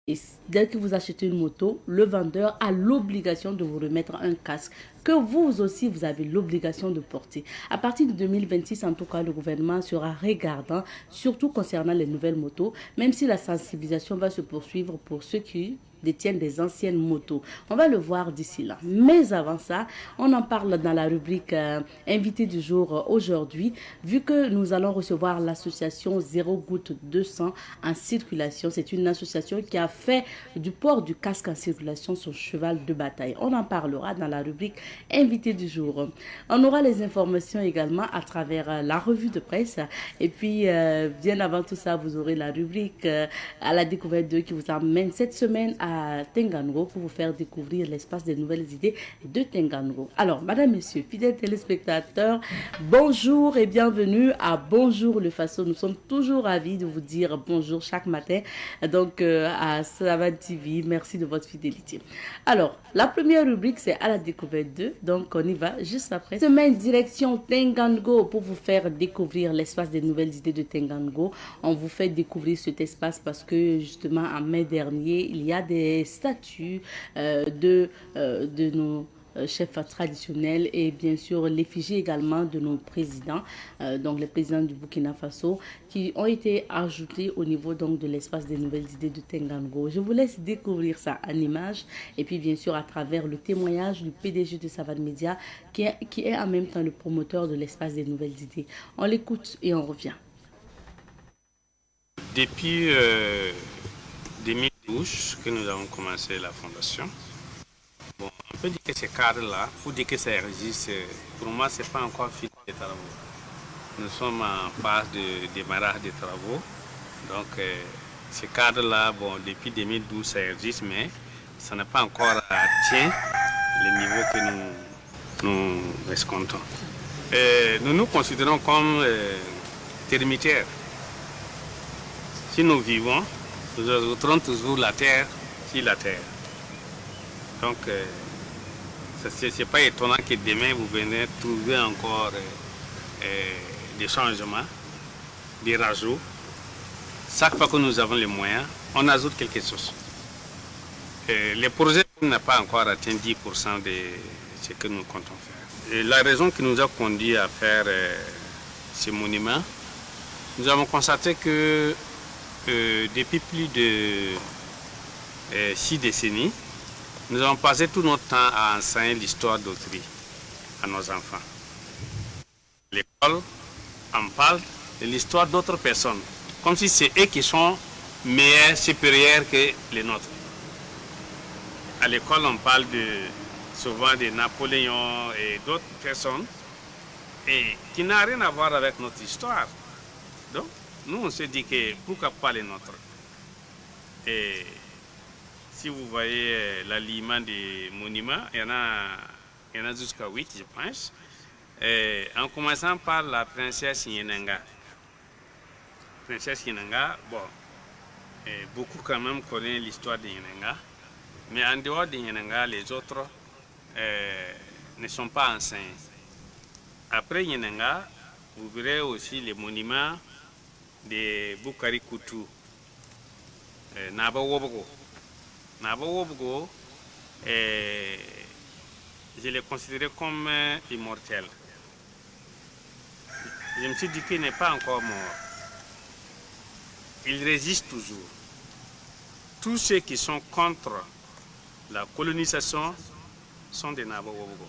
Et dès que vous achetez une moto, le vendeur a l'obligation de vous remettre un casque que vous aussi, vous avez l'obligation de porter. À partir de 2026, en tout cas, le gouvernement sera regardant, surtout concernant les nouvelles motos, même si la sensibilisation va se poursuivre pour ceux qui détiennent des anciennes motos. On va le voir d'ici là. Mais avant ça, on en parle dans la rubrique invité du jour aujourd'hui, vu que nous allons recevoir l'association Zéro Goutte de Sang en circulation. C'est une association qui a fait du port du casque en circulation son cheval de bataille. On en parlera dans la rubrique invité du jour. On aura les informations également à travers la revue de presse. Et puis, bien avant tout ça, vous aurez la rubrique à la découverte d'eux qui vous amène cette semaine à Tenganro pour vous faire découvrir l'espace des nouvelles idées de Tenganro. Alors, madame, monsieur, fidèles téléspectateurs, bonjour et bienvenue à Bonjour le Faso. Nous sommes toujours ravis de vous dire bonjour chaque matin. Donc, à Savane TV, merci de votre fidélité. Alors, la première rubrique, c'est à la découverte d'eux. Donc, on y va juste après. Semaine direction Tengango pour vous faire découvrir l'espace des nouvelles idées de Tengango. On vous fait découvrir cet espace parce que, justement, en mai dernier, il y a des statues de nos chefs traditionnels et bien sûr l'effigie également de nos présidents, donc les présidents du Burkina Faso, qui ont été ajoutés au niveau donc de l'espace des nouvelles idées de Tengango. Je vous laisse découvrir ça en images et puis bien sûr à travers le témoignage du PDG de Savane Media qui est en même temps le promoteur de l'espace des nouvelles idées. On l'écoute et on revient. Depuis 2012 que nous avons commencé la fondation, bon, on peut dire que ce cadre-là, pour dire que ça existe, pour moi, ce n'est pas encore fini les travaux. Nous sommes en phase de démarrage des travaux. Donc, ce cadre-là, bon, depuis 2012, ça existe, mais ça n'a pas encore atteint le niveau que nous escomptons. Nous nous considérons comme termitaires. Si nous vivons, nous ajouterons toujours la terre sur la terre. Donc, ce n'est pas étonnant que demain, vous venez trouver encore des changements, des rajouts. Chaque fois que nous avons les moyens, on ajoute quelque chose. Les projets n'ont pas encore atteint 10% de ce que nous comptons faire. Et la raison qui nous a conduit à faire ces monuments, nous avons constaté que depuis plus de 6 décennies, nous avons passé tout notre temps à enseigner l'histoire d'autrui à nos enfants. L'école en parle de l'histoire d'autres personnes, comme si c'est eux qui sont meilleurs, supérieurs que les nôtres. À l'école, on parle souvent de Napoléon et d'autres personnes qui n'ont rien à voir avec notre histoire. Donc, nous, on se dit que pourquoi pas les nôtres. Et si vous voyez l'alignement des monuments, il y en a jusqu'à 8, je pense. En commençant par la princesse Yenanga. Princesse Yenanga, bon, beaucoup quand même connaissent l'histoire de Yenanga. Mais en dehors de Yenanga, les autres ne sont pas enseignés. Après Yenanga, vous verrez aussi les monuments de Bukari Koutou, Naba Wobgo. Naba Wobgo, je l'ai considéré comme immortel. Je me suis dit qu'il n'est pas encore mort. Il résiste toujours. Tous ceux qui sont contre la colonisation sont des Naba Wobgo.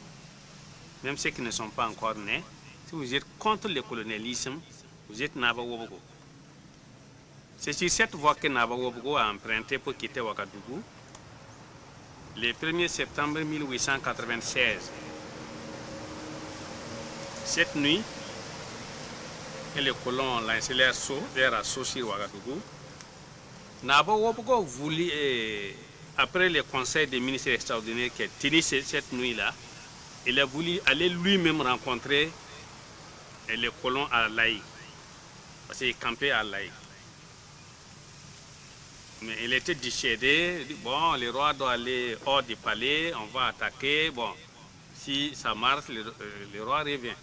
Même ceux qui ne sont pas encore nés, si vous êtes contre le colonialisme, vous êtes Naba Wobgo. C'est sur cette voie que Naba Wobgo a emprunté pour quitter Ouagadougou le 1er septembre 1896. Cette nuit, les colons ont lancé leur assaut sur Ouagadougou. Naba Wobgo voulait, après le conseil des ministres extraordinaires qui a tenu cette nuit-là, il a voulu aller lui-même rencontrer les colons à Laï, parce qu'il campait à Laï. Mais il était dissuadé, bon, le roi doit aller hors du palais, on va attaquer, bon, si ça marche, le roi revient.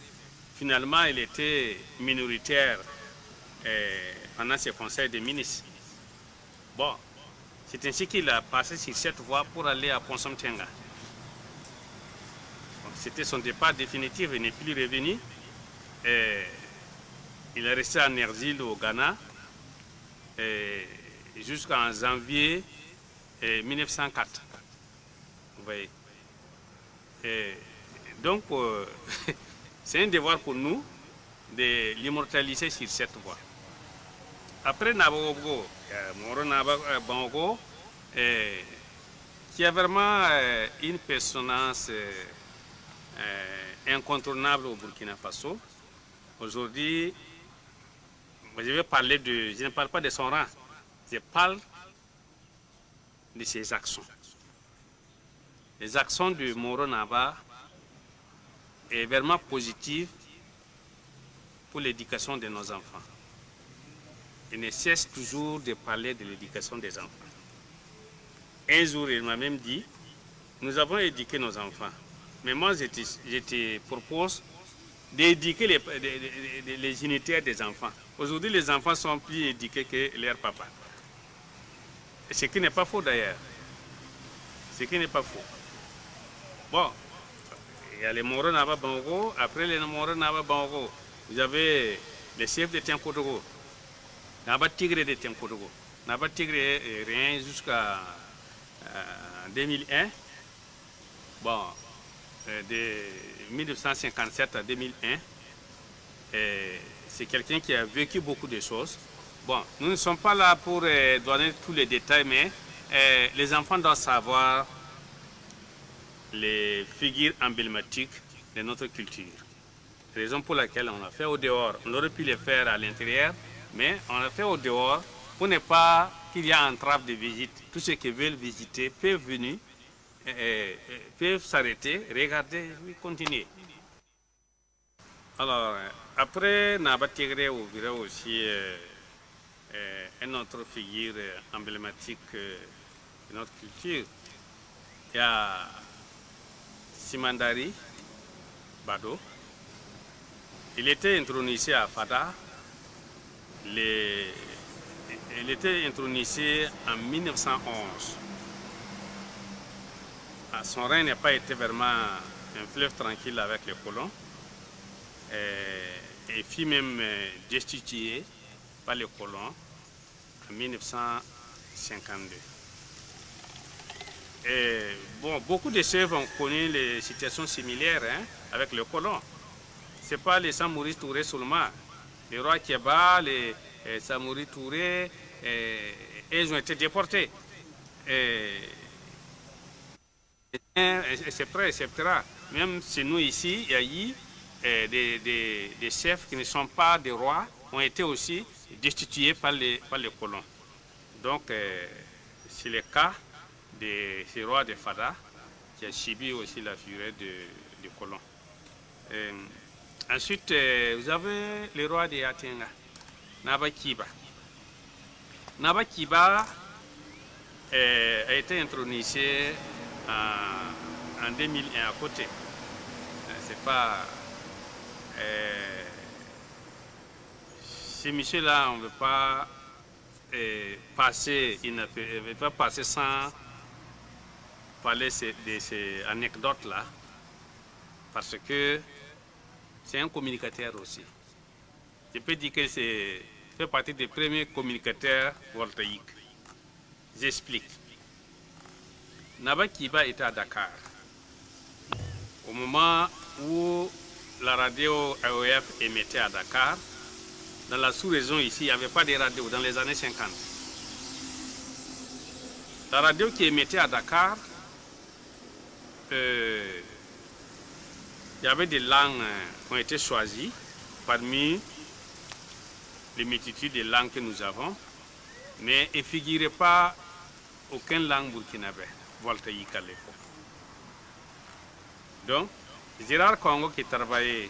Finalement, il était minoritaire pendant ce conseil des ministres. Bon, C'est ainsi qu'il a passé sur cette voie pour aller à Ponsomtenga. C'était son départ définitif, il n'est plus revenu. Et il est resté en exil au Ghana jusqu'en janvier 1904. Vous voyez. Donc, c'est un devoir pour nous de l'immortaliser sur cette voie. Après Nabogo, Moro Nabango, qui a vraiment une personnance incontournable au Burkina Faso. Aujourd'hui, je ne parle pas de son rang, je parle de ses actions. Les actions de Moro Naba est vraiment positive pour l'éducation de nos enfants. Il ne cesse toujours de parler de l'éducation des enfants. Un jour, il m'a même dit, nous avons éduqué nos enfants, mais moi, je te propose d'éduquer les géniteurs des enfants. Aujourd'hui, les enfants sont plus éduqués que leur papa. Ce qui n'est pas faux d'ailleurs. Ce qui n'est pas faux. Bon, il y a les Moro Naba Bango. Après les Moro Naba Bango, vous avez les chefs de Tiankodogo. Naba Tigre de Tiankodogo. Naba Tigre rien jusqu'à 2001. Bon, de 1957 à 2001. C'est quelqu'un qui a vécu beaucoup de choses. Bon, nous ne sommes pas là pour donner tous les détails, mais les enfants doivent savoir les figures emblématiques de notre culture. Raison pour laquelle on l'a fait au dehors. On aurait pu le faire à l'intérieur, mais on l'a fait au dehors pour ne pas qu'il y ait entrave de visite. Tous ceux qui veulent visiter peuvent venir, peuvent s'arrêter, regarder, continuer. Alors, après Naba Tigre, on verra aussi une autre figure emblématique de notre culture. Il y a Simandari Bado. Il était intronisé à Fada. Il était intronisé en 1911. Son règne n'a pas été vraiment un fleuve tranquille avec les colons. Et fut même destitué par les colons en 1952. Et bon, beaucoup de chefs ont connu les situations similaires avec les colons. Ce n'est pas les Samori Touré seulement. Les rois Kieba, les Samori Touré, ils ont été déportés. C'est vrai, etc. Même chez nous ici, il y a eu des chefs qui ne sont pas des rois, ont été aussi destitués par les colons. Donc, c'est le cas de ces rois de Fada qui a subi aussi la fureur des colons. Ensuite, vous avez le roi de Yatenga, Naba Kiba. Naba Kiba a été intronisé en 2001 à côté. C'est pas... ces messieurs-là, on ne veut pas passer sans parler de ces anecdotes-là, parce que c'est un communicateur aussi. Je peux dire que c'est fait partie des premiers communicateurs voltaïques. J'explique. Naba Kiba était à Dakar. Au moment où la radio AOF émettait à Dakar, dans la sous-région ici, il n'y avait pas de radio dans les années 50. La radio qui émettait à Dakar, il y avait des langues qui ont été choisies parmi les multitudes de langues que nous avons, mais il ne figurait pas aucune langue burkinabé, voltaïque à l'époque. Donc, Gérard Congo, qui travaillait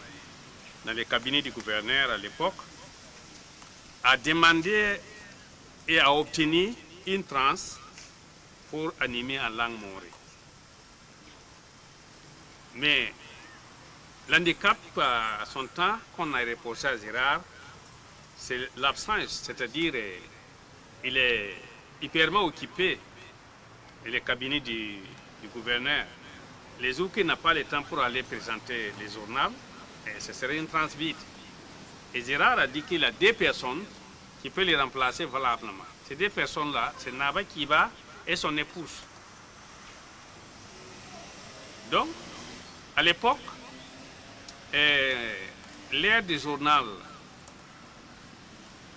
dans les cabinets du gouverneur à l'époque, a demandé et a obtenu une transe pour animer en langue maori. Mais l'handicap à son temps qu'on a reproché à Gérard, c'est l'absence, c'est-à-dire il est hyperement occupé et le cabinet du gouverneur, les jours qu'il n'a pas le temps pour aller présenter les journaux, ce serait une transe vide. Et Gérard a dit qu'il a 2 personnes qui peuvent les remplacer valablement. Ces 2 personnes-là, c'est Naba Kiba et son épouse. Donc, à l'époque, l'ère du journal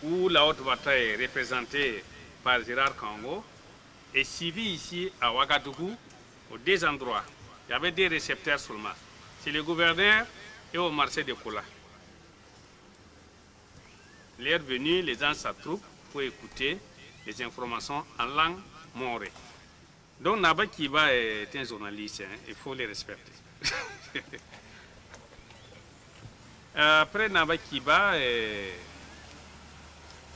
où la haute bataille est représentée par Gérard Kango est suivie ici à Ouagadougou, aux 2 endroits. Il y avait 2 récepteurs seulement. C'est le gouverneur et au marché de Kola. L'heure venue, les gens s'attroupent pour écouter les informations en langue morée. Donc Naba Kiba est un journaliste, hein, il faut les respecter. Après Naba Kiba, il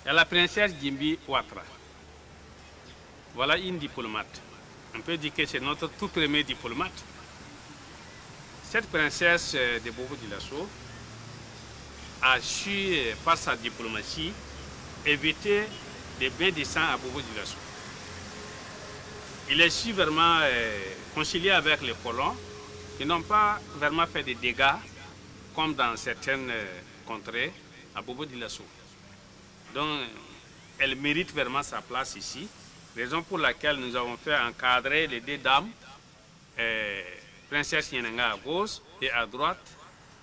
y a la princesse Gimbi Ouattara. Voilà une diplomate. On peut dire que c'est notre tout premier diplomate. Cette princesse de Bobo Dioulasso a su, par sa diplomatie, éviter des bains de sang à Bobo Dioulasso. Il a su vraiment concilier avec les colons qui n'ont pas vraiment fait des dégâts comme dans certaines contrées à Bobo Dioulasso. Donc, elle mérite vraiment sa place ici, raison pour laquelle nous avons fait encadrer les 2 dames, princesse Yenenga à gauche et à droite,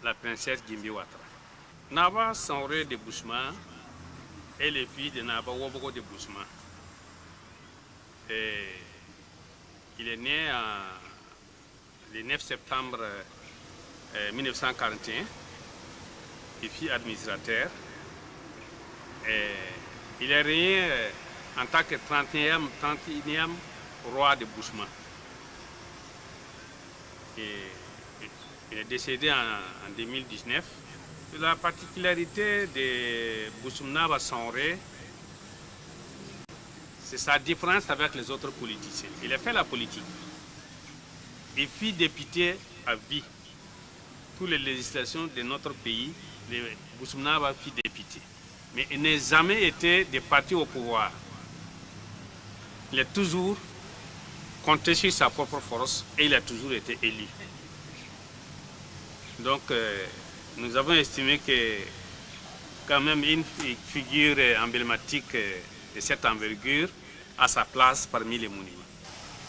la princesse Gimbi Ouattara. Naba Sanré de Bouchma est le fils de Naba Wobogo de Bouchma. Il est né le 9 septembre 1941. Il fut administrateur. Il est régné en tant que 31e roi de Bouchma. Il est décédé en 2019. La particularité de Bouchoumnaba Sanré, c'est sa différence avec les autres politiciens. Il a fait la politique. Il fut député à vie. Toutes les législations de notre pays, Bouchoumnaba fut député. Mais il n'a jamais été de parti au pouvoir. Il a toujours compté sur sa propre force et il a toujours été élu. Donc, nous avons estimé que quand même une figure emblématique de cette envergure a sa place parmi les monuments.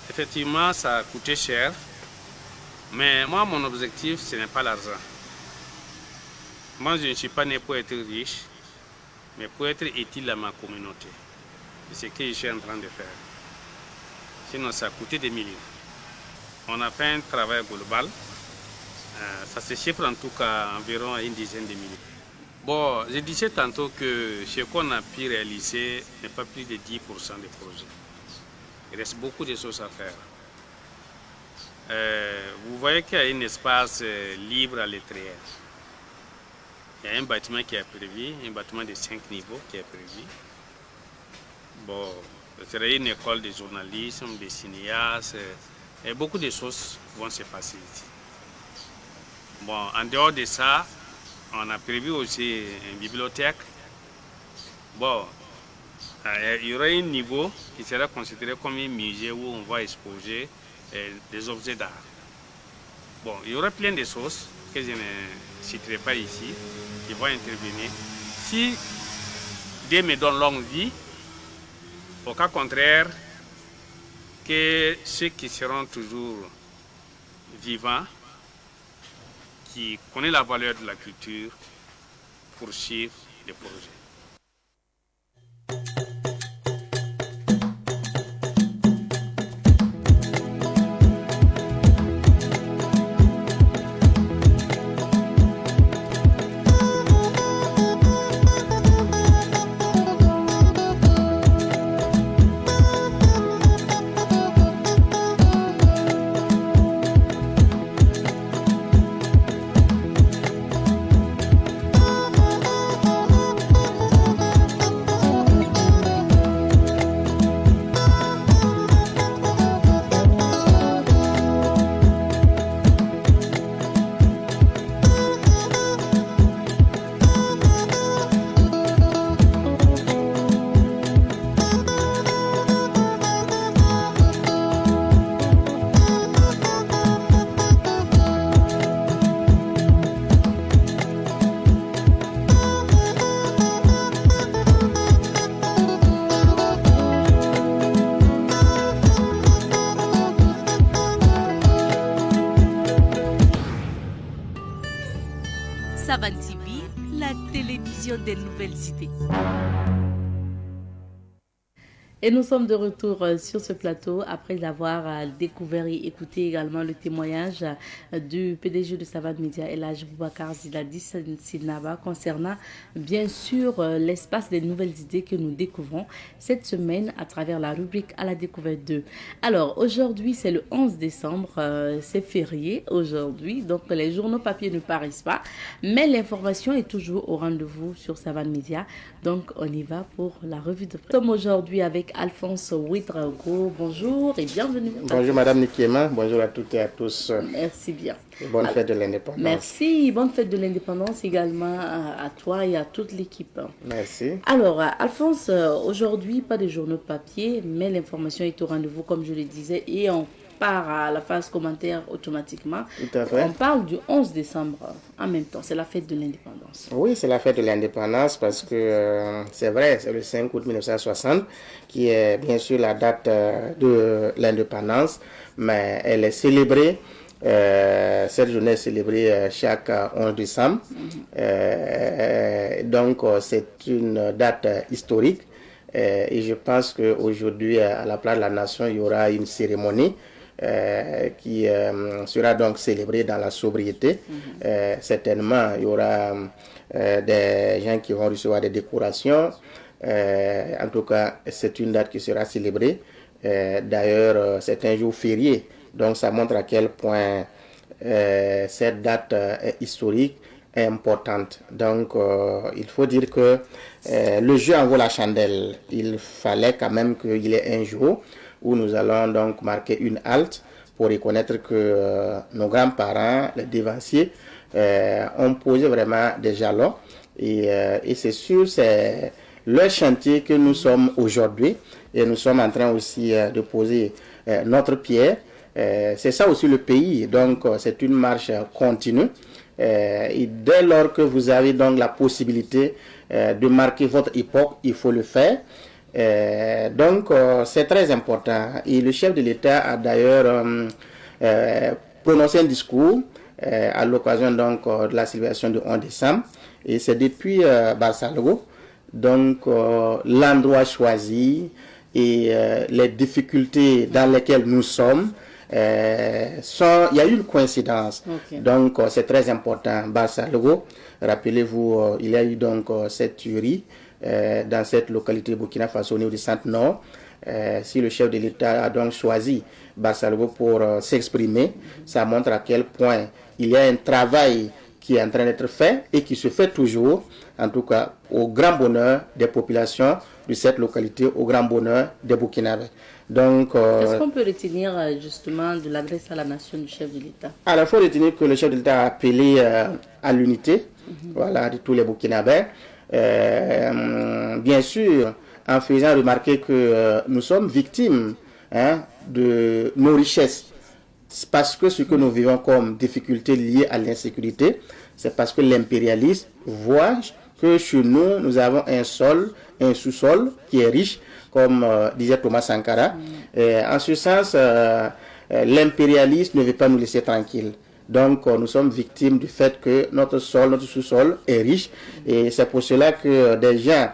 Effectivement, ça a coûté cher, mais moi, mon objectif, ce n'est pas l'argent. Moi, je ne suis pas né pour être riche, mais pour être utile à ma communauté. C'est ce que je suis en train de faire. Sinon, ça a coûté des millions. On a fait un travail global. Ça se chiffre en tout cas environ à une dizaine de millions. Bon, je disais tantôt que ce qu'on a pu réaliser n'est pas plus de 10% des projets. Il reste beaucoup de choses à faire. Vous voyez qu'il y a un espace libre à l'intérieur. Il y a un bâtiment qui est prévu, un bâtiment de 5 niveaux qui est prévu. Bon, ce serait une école de journalisme, de cinéastes, et beaucoup de choses vont se passer ici. Bon, en dehors de ça, on a prévu aussi une bibliothèque. Bon, il y aura un niveau qui sera considéré comme un musée où on va exposer des objets d'art. Bon, il y aura plein de choses que je ne citerai pas ici, qui vont intervenir. Si Dieu me donne longue vie, au cas contraire, que ceux qui seront toujours vivants, qui connaissent la valeur de la culture, poursuivent les projets. propagation des nouvelles idées. Et nous sommes de retour sur ce plateau après avoir découvert et écouté également le témoignage du PDG de Savane Media, Elhadji Boubacar Ziladi Sinaba, concernant bien sûr l'espace des nouvelles idées que nous découvrons cette semaine à travers la rubrique à la découverte 2. Alors aujourd'hui c'est le 11 décembre, c'est férié aujourd'hui, donc les journaux papier ne paraissent pas, mais l'information est toujours au rendez-vous sur Savane Media, donc on y va pour la revue de presse. Nous sommes aujourd'hui avec Alphonse Ouedraogo, bonjour et bienvenue. Bonjour Madame Nikiema, bonjour à toutes et à tous. Merci bien. Et bonne fête de l'indépendance. Merci, bonne fête de l'indépendance également à toi et à toute l'équipe. Merci. Alors Alphonse, aujourd'hui pas de journaux papier, mais l'information est au rendez-vous comme je le disais et on part à la phase commentaire automatiquement. Tout à fait. On parle du 11 décembre en même temps, c'est la fête de l'indépendance. Oui, c'est la fête de l'indépendance parce que c'est vrai, c'est le 5 août 1960 qui est bien sûr la date de l'indépendance, mais elle est célébrée. Cette journée est célébrée chaque 11 décembre. Donc c'est une date historique et je pense qu'aujourd'hui à la place de la nation il y aura une cérémonie qui sera donc célébrée dans la sobriété. Certainement il y aura des gens qui vont recevoir des décorations. En tout cas c'est une date qui sera célébrée. D'ailleurs c'est un jour férié. Donc ça montre à quel point cette date historique est importante. Donc il faut dire que le jeu en vaut la chandelle. Il fallait quand même qu'il y ait un jour où nous allons donc marquer une halte pour reconnaître que nos grands-parents, les devanciers, ont posé vraiment des jalons. Et c'est sûr, c'est le chantier que nous sommes aujourd'hui. Et nous sommes en train aussi de poser notre pierre. C'est ça aussi le pays, donc c'est une marche continue et dès lors que vous avez donc la possibilité de marquer votre époque, il faut le faire. Donc c'est très important et le chef de l'État a d'ailleurs prononcé un discours à l'occasion donc de la célébration du 11 décembre et c'est depuis Barsalgo, donc l'endroit choisi et les difficultés dans lesquelles nous sommes. Il y a eu une coïncidence, donc c'est très important. Barsalgo, rappelez-vous, il y a eu donc cette tuerie dans cette localité Burkina Faso au niveau du centre-nord. Si le chef de l'État a donc choisi Barsalgo pour s'exprimer, ça montre à quel point il y a un travail qui est en train d'être fait et qui se fait toujours, en tout cas au grand bonheur des populations de cette localité, au grand bonheur des Burkinabés. Donc, qu'est-ce qu'on peut retenir justement de l'adresse à la nation du chef de l'État? Alors, il faut retenir que le chef de l'État a appelé à l'unité voilà, de tous les Burkinabés. Bien sûr, en faisant remarquer que nous sommes victimes de nos richesses. Parce que ce que nous vivons comme difficultés liées à l'insécurité, c'est parce que l'impérialisme voit que chez nous, nous avons un sous-sol qui est riche, comme disait Thomas Sankara. En ce sens, l'impérialisme ne veut pas nous laisser tranquilles. Donc, nous sommes victimes du fait que notre sous-sol est riche. Et c'est pour cela que des gens,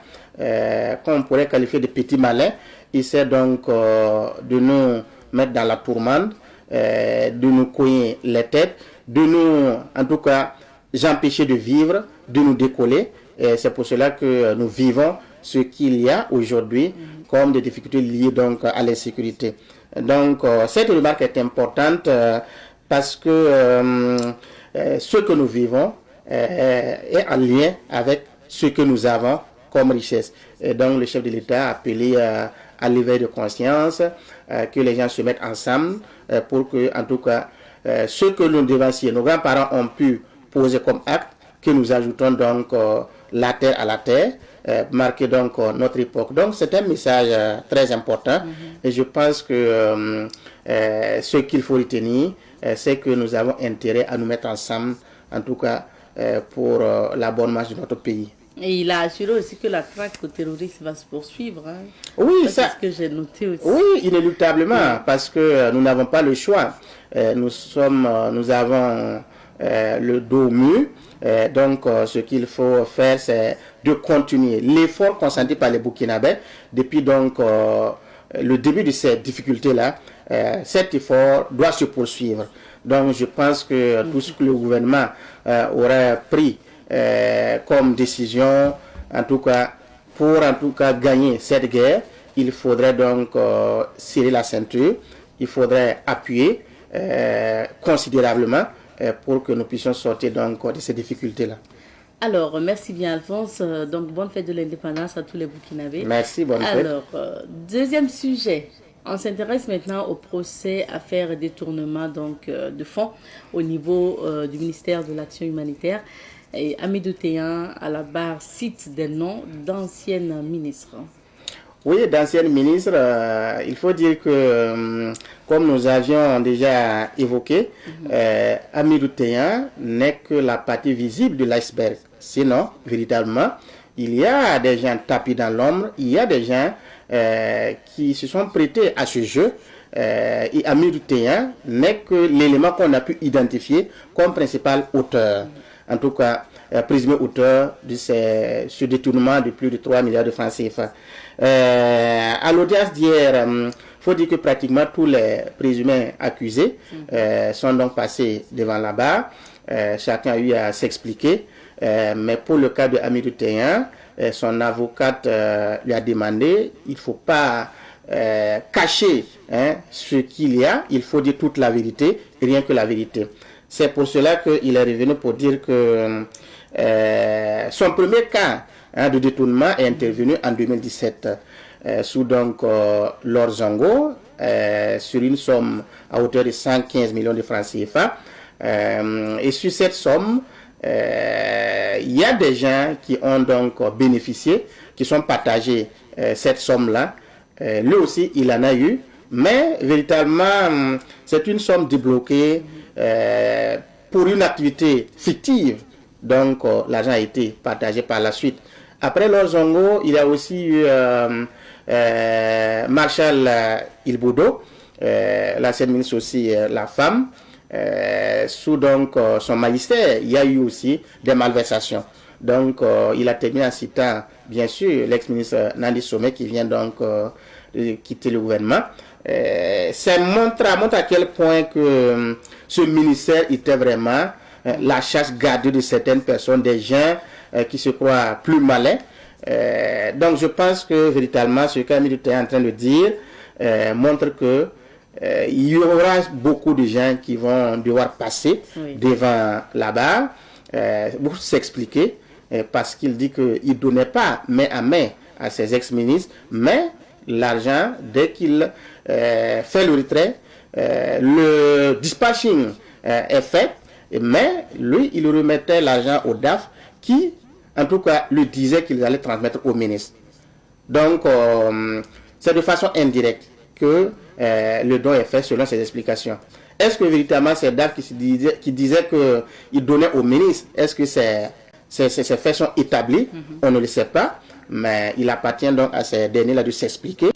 qu'on pourrait qualifier de petits malins, essaient donc de nous mettre dans la tourmente, de nous cogner les têtes, de nous, en tout cas, empêcher de vivre, de nous décoller. Et c'est pour cela que nous vivons ce qu'il y a aujourd'hui comme des difficultés liées donc à l'insécurité. Donc cette remarque est importante parce que ce que nous vivons est en lien avec ce que nous avons comme richesse. Et donc le chef de l'État a appelé à l'éveil de conscience, que les gens se mettent ensemble pour que, en tout cas, ce que nos devanciers, nos grands-parents ont pu poser comme acte, que nous ajoutons donc la terre à la terre, marquer donc notre époque. Donc c'est un message très important et je pense que ce qu'il faut retenir, c'est que nous avons intérêt à nous mettre ensemble, en tout cas pour la bonne marche de notre pays. Et il a assuré aussi que la traque au terrorisme va se poursuivre. Oui, ça c'est ce que j'ai noté aussi. Oui, inéluctablement, parce que nous n'avons pas le choix. Nous avons le dos mûr. Donc, ce qu'il faut faire, c'est de continuer l'effort consenti par les Burkinabés depuis donc le début de ces difficultés-là. Cet effort doit se poursuivre. Donc, je pense que tout ce que le gouvernement aurait pris comme décision, en tout cas, pour gagner cette guerre, il faudrait donc serrer la ceinture, il faudrait appuyer considérablement pour que nous puissions sortir donc de ces difficultés-là. Alors, merci bien Alphonse. Donc, bonne fête de l'indépendance à tous les Burkinabés. Merci, bonne fête. Alors, deuxième sujet. On s'intéresse maintenant au procès affaire détournement donc, de fonds au niveau du ministère de l'Action humanitaire. Et Hamidou Téhan à la barre cite des noms d'anciennes ministres. Oui, d'anciennes ministres, il faut dire que, comme nous avions déjà évoqué, Hamidou Téhan n'est que la partie visible de l'iceberg. Sinon, véritablement, il y a des gens tapis dans l'ombre, il y a des gens qui se sont prêtés à ce jeu. Et Hamidou Téhan n'est que l'élément qu'on a pu identifier comme principal auteur. En tout cas, présumé auteur de ce détournement de plus de 3 milliards de francs CFA. À l'audience d'hier, il faut dire que pratiquement tous les présumés accusés sont donc passés devant la barre. Chacun a eu à s'expliquer. Mais pour le cas de Hamidou Téhan, son avocate lui a demandé, il ne faut pas cacher ce qu'il y a, il faut dire toute la vérité, rien que la vérité. C'est pour cela qu'il est revenu pour dire que son premier cas de détournement est intervenu en 2017 sous donc Lord Zongo sur une somme à hauteur de 115 millions de francs CFA. Et sur cette somme, il y a des gens qui ont donc bénéficié, qui sont partagés cette somme-là. Lui aussi, il en a eu, mais véritablement, c'est une somme débloquée pour une activité fictive. Donc, l'argent a été partagé par la suite. Après Lord Zongo, il y a aussi eu Marshal Ilboudo, l'ancienne ministre aussi, la femme. Sous donc son magistère, il y a eu aussi des malversations. Donc, il a terminé en citant, bien sûr, l'ex-ministre Nandi Somé qui vient donc de quitter le gouvernement. Ça montre à quel point que ce ministère était vraiment la chasse gardée de certaines personnes, des gens qui se croient plus malins. Donc, je pense que véritablement, ce qu'Hamidou Téhan est en train de dire montre que il y aura beaucoup de gens qui vont devoir passer devant la barre pour s'expliquer parce qu'il dit qu'il ne donnait pas main à main à ses ex-ministres, mais l'argent, dès qu'il fait le retrait, le dispatching est fait, mais lui, il remettait l'argent au DAF qui, en tout cas, lui disait qu'il allait transmettre au ministre. Donc, c'est de façon indirecte que le don est fait selon ses explications. Est-ce que véritablement c'est DAF qui disait qu'il donnait au ministre? Est-ce que ces faits sont établis? On ne le sait pas, mais il appartient donc à ces derniers-là de s'expliquer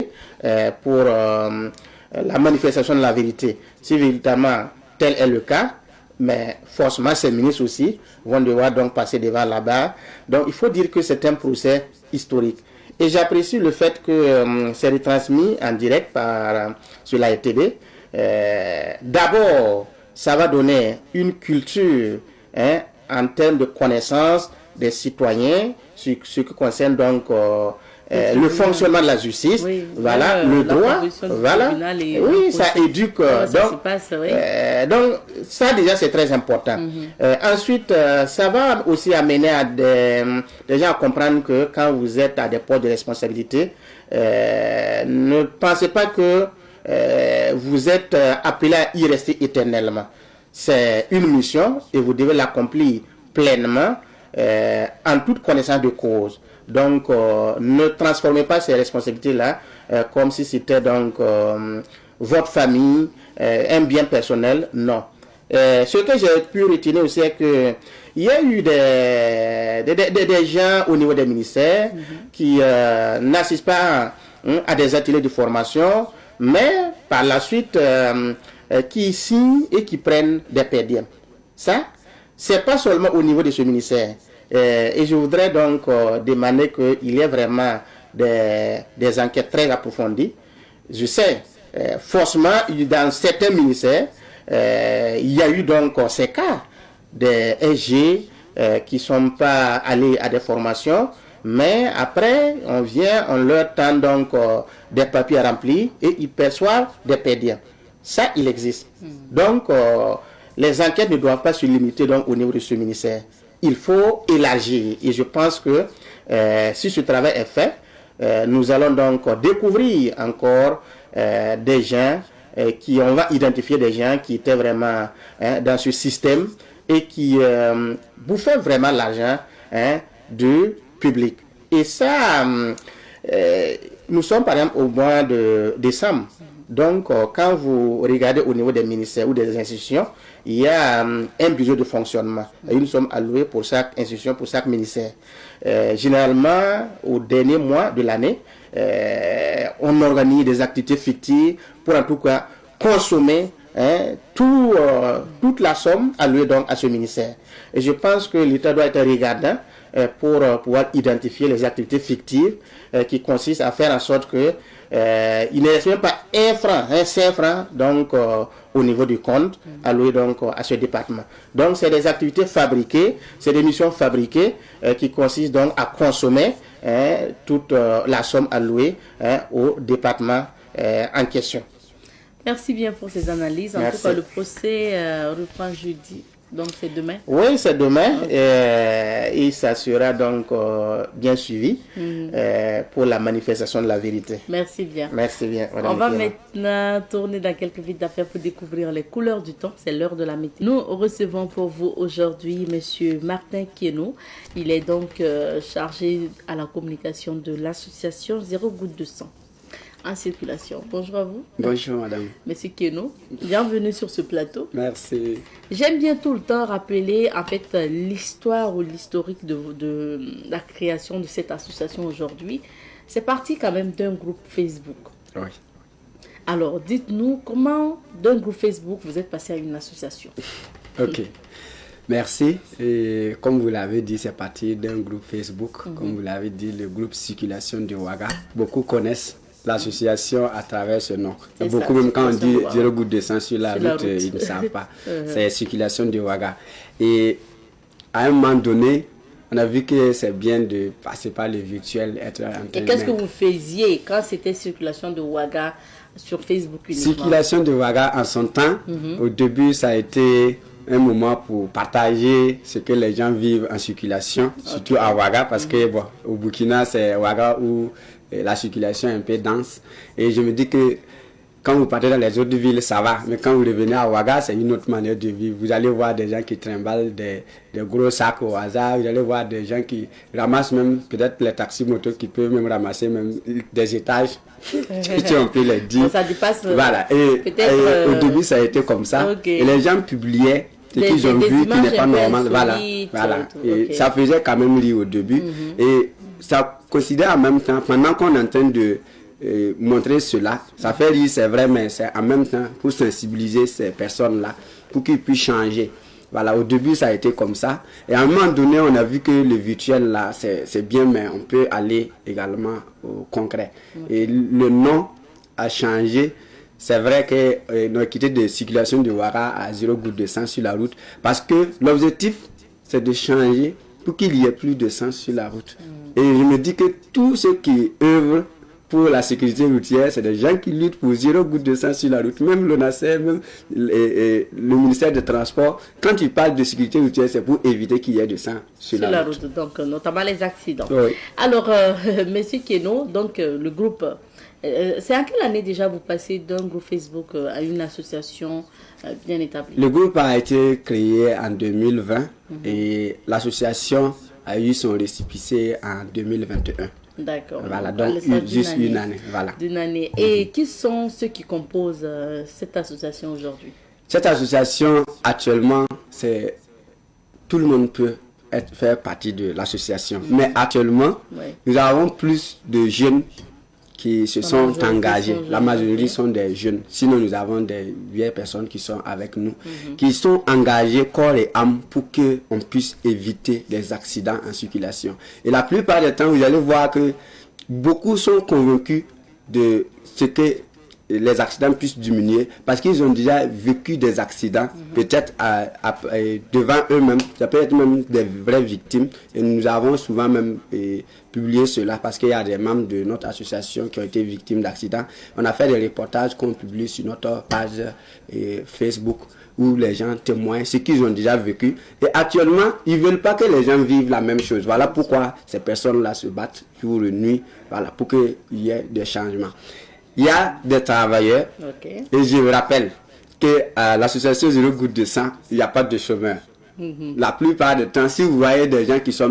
pour la manifestation de la vérité. Si véritablement tel est le cas, mais forcément ces ministres aussi vont devoir donc passer devant la barre. Donc il faut dire que c'est un procès historique. Et j'apprécie le fait que c'est retransmis en direct sur la RTB. D'abord, ça va donner une culture en termes de connaissance des citoyens, ce qui concerne donc le fonctionnement de la justice, voilà, le droit, voilà, oui, ça éduque. Donc, ça déjà c'est très important. Ensuite, ça va aussi amener à des gens à comprendre que quand vous êtes à des postes de responsabilité, ne pensez pas que vous êtes appelé à y rester éternellement. C'est une mission et vous devez l'accomplir pleinement en toute connaissance de cause. Donc, ne transformez pas ces responsabilités-là comme si c'était donc votre famille, un bien personnel. Non. Ce que j'ai pu retenir aussi, c'est qu'il y a eu des gens au niveau des ministères qui n'assistent pas à des ateliers de formation, mais par la suite qui signent et qui prennent des per diem. Ça, c'est pas seulement au niveau de ce ministère. Et je voudrais donc demander qu'il y ait vraiment des enquêtes très approfondies. Je sais, forcément, dans certains ministères, il y a eu donc ces cas des SG qui ne sont pas allés à des formations, mais après, on leur tend donc des papiers remplis et ils perçoivent des pédiens. Ça, il existe. Donc, les enquêtes ne doivent pas se limiter donc, au niveau de ce ministère. Il faut élargir. Et je pense que si ce travail est fait, nous allons donc découvrir encore des gens on va identifier des gens qui étaient vraiment dans ce système et qui bouffaient vraiment l'argent du public. Et ça, nous sommes par exemple au mois de décembre. Donc, quand vous regardez au niveau des ministères ou des institutions, il y a un budget de fonctionnement. Et nous sommes alloués pour chaque institution, pour chaque ministère. Généralement, au dernier mois de l'année, on organise des activités fictives pour en tout cas consommer toute la somme allouée donc à ce ministère. Et je pense que l'État doit être regardant pour pouvoir identifier les activités fictives qui consistent à faire en sorte que il ne reste même pas 5 francs donc au niveau du compte alloué donc à ce département. Donc c'est des activités fabriquées, c'est des missions fabriquées qui consistent donc à consommer toute la somme allouée au département en question. Merci bien pour ces analyses. En tout cas, le procès reprend jeudi. Donc c'est demain? Oui, c'est demain. Et ça sera donc bien suivi pour la manifestation de la vérité. Merci bien. Merci bien. On va maintenant tourner dans quelques vides d'affaires pour découvrir les couleurs du temps. C'est l'heure de la météo. Nous recevons pour vous aujourd'hui M. Martin Kieno. Il est donc chargé à la communication de l'association Zéro Goutte de Sang en circulation. Bonjour à vous. Bonjour madame. Monsieur Kieno, bienvenue sur ce plateau. Merci. J'aime bien tout le temps rappeler en fait l'histoire ou l'historique de la création de cette association aujourd'hui. C'est parti quand même d'un groupe Facebook. Oui. Alors dites-nous comment d'un groupe Facebook vous êtes passé à une association. Ok. Merci. Et comme vous l'avez dit, c'est parti d'un groupe Facebook. Comme vous l'avez dit, le groupe Circulation de Ouaga. Beaucoup connaissent l'association à travers ce nom. Beaucoup, même quand on dit Zéro Goutte de Sang sur la route, ils ne savent pas. C'est Circulation de Ouaga. Et à un moment donné, on a vu que c'est bien de passer par le virtuel. Et qu'est-ce que vous faisiez quand c'était Circulation de Ouaga sur Facebook uniquement? Circulation de Ouaga, en son temps, au début, ça a été un moment pour partager ce que les gens vivent en circulation, surtout à Ouaga, parce que bon, au Burkina, c'est Ouaga où la circulation est un peu dense. Et je me dis que quand vous partez dans les autres villes, ça va. Mais quand vous revenez à Ouaga, c'est une autre manière de vivre. Vous allez voir des gens qui trimballent des gros sacs au hasard. Vous allez voir des gens qui ramassent même, peut-être les taxis motos qui peuvent même ramasser même des étages. Si on peut les dire. Ça dépasse. Voilà. Et au début, ça a été comme ça. Okay. Et les gens publiaient ce qu'ils ont vu qui n'est pas normal. Voilà. Et ça faisait quand même rire au début. Et ça considère en même temps, pendant qu'on est en train de montrer cela, ça fait rire, c'est vrai, mais c'est en même temps pour sensibiliser ces personnes-là, pour qu'ils puissent changer. Voilà, au début, ça a été comme ça. Et à un moment donné, on a vu que le virtuel, là, c'est bien, mais on peut aller également au concret. Et le nom a changé. C'est vrai qu'on a quitté de circulation de Ouaga à Zéro Goutte de Sang sur la route, parce que l'objectif, c'est de changer pour qu'il y ait plus de sang sur la route. Et je me dis que tous ceux qui œuvrent pour la sécurité routière, c'est des gens qui luttent pour Zéro Goutte de Sang sur la route. Même l'ONACER, même le ministère des Transports, quand ils parlent de sécurité routière, c'est pour éviter qu'il y ait de sang sur la route. Donc, notamment les accidents. Oui. Alors, Monsieur Kieno, donc le groupe, c'est en quelle année déjà vous passez d'un groupe Facebook à une association bien établie? Le groupe a été créé en 2020 et l'association a eu son récépissé en 2021. D'accord. Voilà, donc juste une année. Voilà. D'une année. Et qui sont ceux qui composent cette association aujourd'hui? Cette association, actuellement, c'est tout le monde peut faire partie de l'association. Mais actuellement, nous avons plus de jeunes qui se sont engagés. La majorité sont des jeunes. Sinon, nous avons des vieilles personnes qui sont avec nous, qui sont engagées corps et âme pour qu'on puisse éviter les accidents en circulation. Et la plupart du temps, vous allez voir que beaucoup sont convaincus de ce que les accidents puissent diminuer parce qu'ils ont déjà vécu des accidents, peut-être devant eux-mêmes. Ça peut être même des vraies victimes. Et nous avons souvent même publié cela parce qu'il y a des membres de notre association qui ont été victimes d'accidents. On a fait des reportages qu'on publie sur notre page Facebook où les gens témoignent ce qu'ils ont déjà vécu. Et actuellement, ils ne veulent pas que les gens vivent la même chose. Voilà pourquoi ces personnes-là se battent jour et nuit, voilà, pour qu'il y ait des changements. Il y a des travailleurs, et je vous rappelle que l'association Zéro Goutte de Sang, il n'y a pas de chômeurs. La plupart du temps, si vous voyez des gens qui sont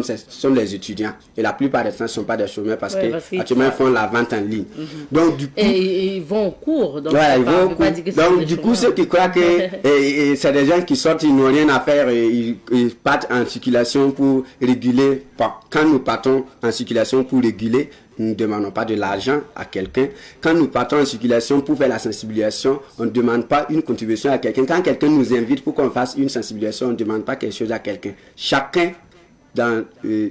des étudiants, et la plupart du temps, ne sont pas des chômeurs parce qu'actuellement, ils font la vente en ligne. Donc, du coup, et ils vont au cours. Donc, ils vont au cours. Donc, du coup, ceux qui croient que c'est des gens qui sortent, ils n'ont rien à faire, et ils partent en circulation pour réguler. Quand nous partons en circulation pour réguler, nous ne demandons pas de l'argent à quelqu'un. Quand nous partons en circulation pour faire la sensibilisation, on ne demande pas une contribution à quelqu'un. Quand quelqu'un nous invite pour qu'on fasse une sensibilisation, on ne demande pas quelque chose à quelqu'un. Chacun dans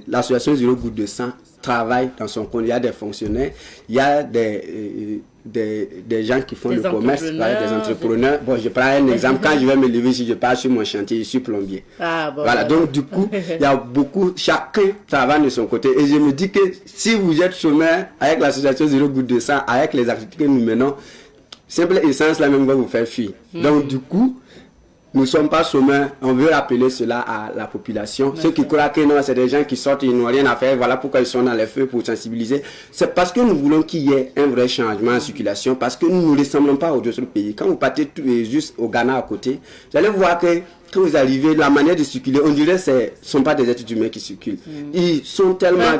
l'association Zéro Goutte de Sang travaille dans son compte. Il y a des fonctionnaires, il y a des gens qui font le commerce, des entrepreneurs. Bon, je prends un exemple. Quand je vais me lever, si je pars sur mon chantier, je suis plombier. Voilà, donc du coup, il y a beaucoup, chacun travaille de son côté. Et je me dis que si vous êtes chômeur avec l'association Zéro Goutte de Sang, avec les activités que nous menons, simple essence, la même va vous faire fuir. Donc du coup, nous ne sommes pas chômeurs, on veut rappeler cela à la population. Ceux qui croient que non, c'est des gens qui sortent, ils n'ont rien à faire, voilà pourquoi ils sont dans les feux pour sensibiliser. C'est parce que nous voulons qu'il y ait un vrai changement en circulation, parce que nous ne ressemblons pas aux autres pays. Quand vous partez juste au Ghana à côté, vous allez voir que quand vous arrivez, la manière de circuler, on dirait que ce ne sont pas des êtres humains qui circulent. Ils sont tellement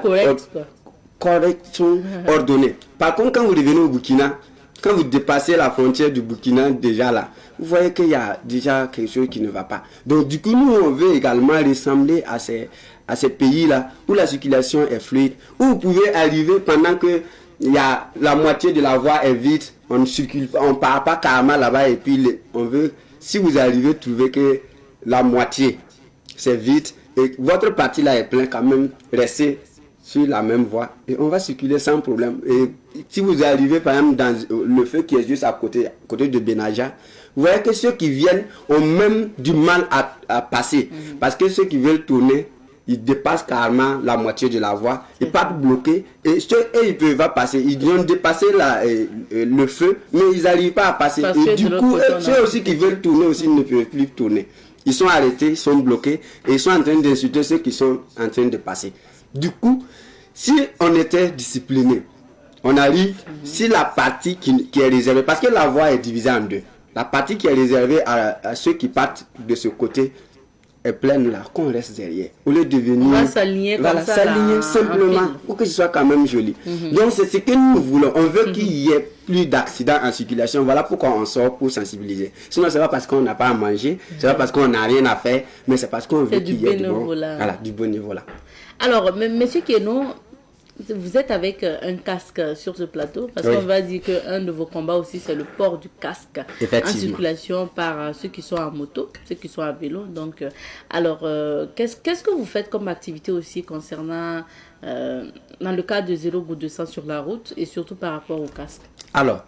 corrects, sont ordonnés. Par contre, quand vous revenez au Burkina, quand vous dépassez la frontière du Burkina, déjà là, vous voyez qu'il y a déjà quelque chose qui ne va pas. Donc du coup, nous, on veut également ressembler à ces pays-là, où la circulation est fluide, où vous pouvez arriver pendant que il y a la moitié de la voie est vide, on ne circule pas, on ne part pas carrément là-bas, et puis on veut, si vous arrivez, trouver que la moitié, c'est vide, et votre partie là est plein, quand même, restez sur la même voie et on va circuler sans problème. Et si vous arrivez par exemple dans le feu qui est juste à côté de Benaja, vous voyez que ceux qui viennent ont même du mal à passer parce que ceux qui veulent tourner, ils dépassent carrément la moitié de la voie, ils partent bloqués et ils ne peuvent pas passer. Ils ont dépassé le feu, mais ils n'arrivent pas à passer. Parce et du coup, ceux aussi qui veulent tourner aussi ne peuvent plus tourner. Ils sont arrêtés, ils sont bloqués et ils sont en train d'insulter ceux qui sont en train de passer. Du coup, si on était discipliné, on arrive, si la partie qui est réservée, parce que la voie est divisée en deux, la partie qui est réservée à ceux qui partent de ce côté est pleine là, qu'on reste derrière. Au lieu de venir, on va s'aligner comme ça, s'aligner simplement pour que ce soit quand même joli. Donc c'est ce que nous voulons. On veut qu'il y ait plus d'accidents en circulation. Voilà pourquoi on sort pour sensibiliser. Sinon c'est pas parce qu'on n'a pas à manger, c'est pas parce qu'on n'a rien à faire, mais c'est parce qu'on veut qu'il y ait du bénévolat. Alors, monsieur Keno, vous êtes avec un casque sur ce plateau, parce qu'on va dire qu'un de vos combats aussi, c'est le port du casque en circulation par ceux qui sont en moto, ceux qui sont à vélo. Donc, alors, qu'est-ce que vous faites comme activité aussi concernant, dans le cadre de Zéro Goutte de Sang sur la route et surtout par rapport au casque? Alors,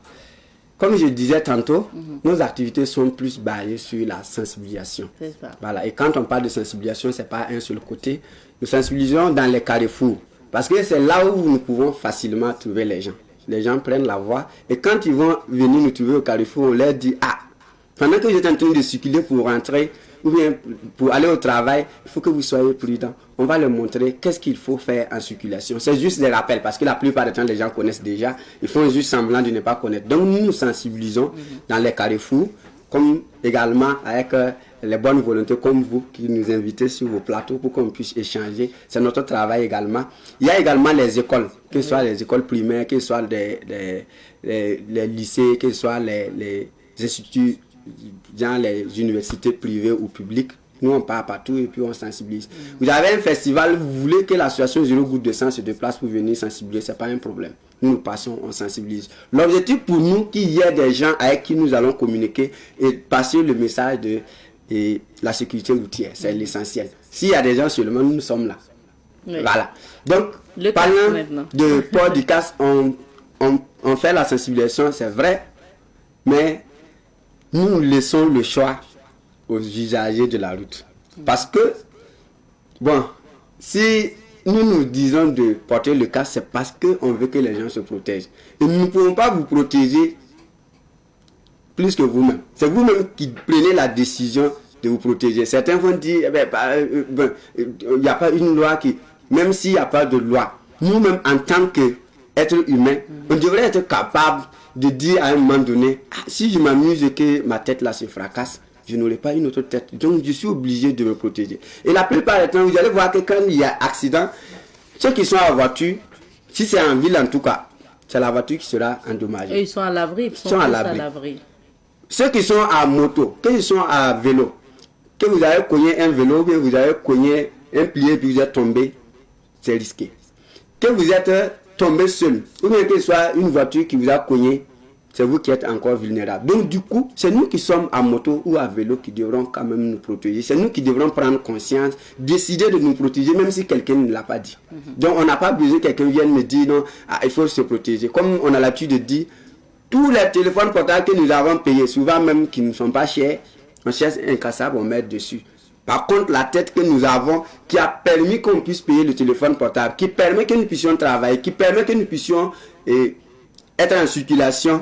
comme je disais tantôt, nos activités sont plus basées sur la sensibilisation. C'est ça. Voilà. Et quand on parle de sensibilisation, ce n'est pas un seul côté. Nous sensibilisons dans les carrefours. Parce que c'est là où nous pouvons facilement trouver les gens. Les gens prennent la voie. Et quand ils vont venir nous trouver au carrefour, on leur dit, pendant que j'étais en train de circuler pour rentrer, ou bien pour aller au travail, il faut que vous soyez prudents. On va leur montrer qu'est-ce qu'il faut faire en circulation. C'est juste des rappels, parce que la plupart du temps, les gens connaissent déjà. Ils font juste semblant de ne pas connaître. Donc nous nous sensibilisons dans les carrefours, comme également avec les bonnes volontés comme vous qui nous invitez sur vos plateaux pour qu'on puisse échanger. C'est notre travail également. Il y a également les écoles, que ce soit les écoles primaires, que ce soit les lycées, que ce soit les instituts, dans les universités privées ou publiques. Nous, on part partout et puis on sensibilise. Vous avez un festival, vous voulez que l'association Zéro Goutte de Sang se déplace pour venir sensibiliser, ce n'est pas un problème. Nous passons, on sensibilise. L'objectif pour nous, qu'il y ait des gens avec qui nous allons communiquer et passer le message de la sécurité routière, c'est l'essentiel. S'il y a des gens seulement, nous sommes là. Oui. Voilà. Donc, parlant de port du casque, on fait la sensibilisation, c'est vrai, mais nous laissons le choix aux usagers de la route. Parce que, bon, si nous disons de porter le casque, c'est parce qu'on veut que les gens se protègent. Et nous ne pouvons pas vous protéger plus que vous-même. C'est vous-même qui prenez la décision de vous protéger. Certains vont dire, il n'y a pas une loi qui, même s'il n'y a pas de loi, nous-mêmes en tant qu'êtres humains, on devrait être capable de dire à un moment donné, si je m'amuse et que ma tête là se fracasse, je n'aurai pas une autre tête. Donc, je suis obligé de me protéger. Et la plupart du temps, vous allez voir que quand il y a accident, ceux qui sont en voiture, si c'est en ville en tout cas, c'est la voiture qui sera endommagée. Et ils sont à l'abri. Ils sont à l'abri. Ceux qui sont à moto, ceux qui sont à vélo, que vous avez cogné un vélo, que vous avez cogné un plié puis vous êtes tombé, c'est risqué. Que vous êtes tombé seul, ou bien que ce soit une voiture qui vous a cogné, c'est vous qui êtes encore vulnérable. Donc du coup, c'est nous qui sommes à moto ou à vélo qui devrons quand même nous protéger. C'est nous qui devrons prendre conscience, décider de nous protéger, même si quelqu'un ne l'a pas dit. Donc on n'a pas besoin que quelqu'un vienne me dire non, il faut se protéger. Comme on a l'habitude de dire, tous les téléphones portables que nous avons payés, souvent même qui ne sont pas chers, on cherche un incassable, on met dessus. Par contre, la tête que nous avons, qui a permis qu'on puisse payer le téléphone portable, qui permet que nous puissions travailler, qui permet que nous puissions être en circulation,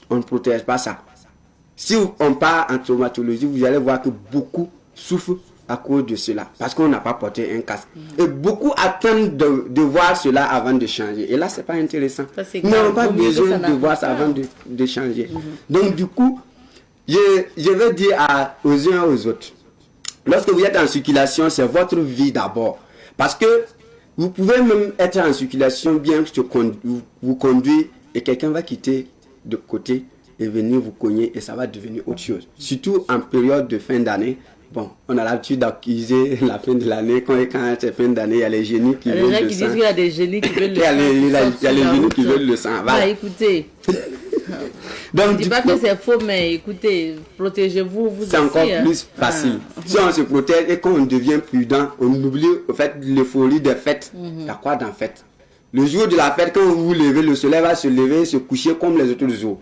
on ne protège pas ça. Si on part en traumatologie, vous allez voir que beaucoup souffrent à cause de cela, parce qu'on n'a pas porté un casque. Et beaucoup attendent de voir cela avant de changer. Et là, ce n'est pas intéressant. Nous n'avons pas besoin de voir ça avant de changer. Donc, du coup, je veux dire aux uns et aux autres, lorsque vous êtes en circulation, c'est votre vie d'abord. Parce que vous pouvez même être en circulation, bien que vous conduisez, et quelqu'un va quitter de côté et venir vous cogner et ça va devenir autre chose. Surtout en période de fin d'année. Bon, on a l'habitude d'accuser la fin de l'année. Quand c'est fin d'année, il y a les génies qui veulent le sang. Il y a des gens qui disent qu'il y a des génies qui veulent le sang. Il y a les génies qui veulent le sang. Bah écoutez, donc, je ne dis pas que c'est faux, mais écoutez, protégez-vous. C'est encore plus facile. Si on se protège et qu'on devient prudent, on oublie au fait l'euphorie des fêtes. Il y a quoi dans la fête? Le jour de la fête, quand vous vous levez, le soleil va se lever, se coucher comme les autres jours.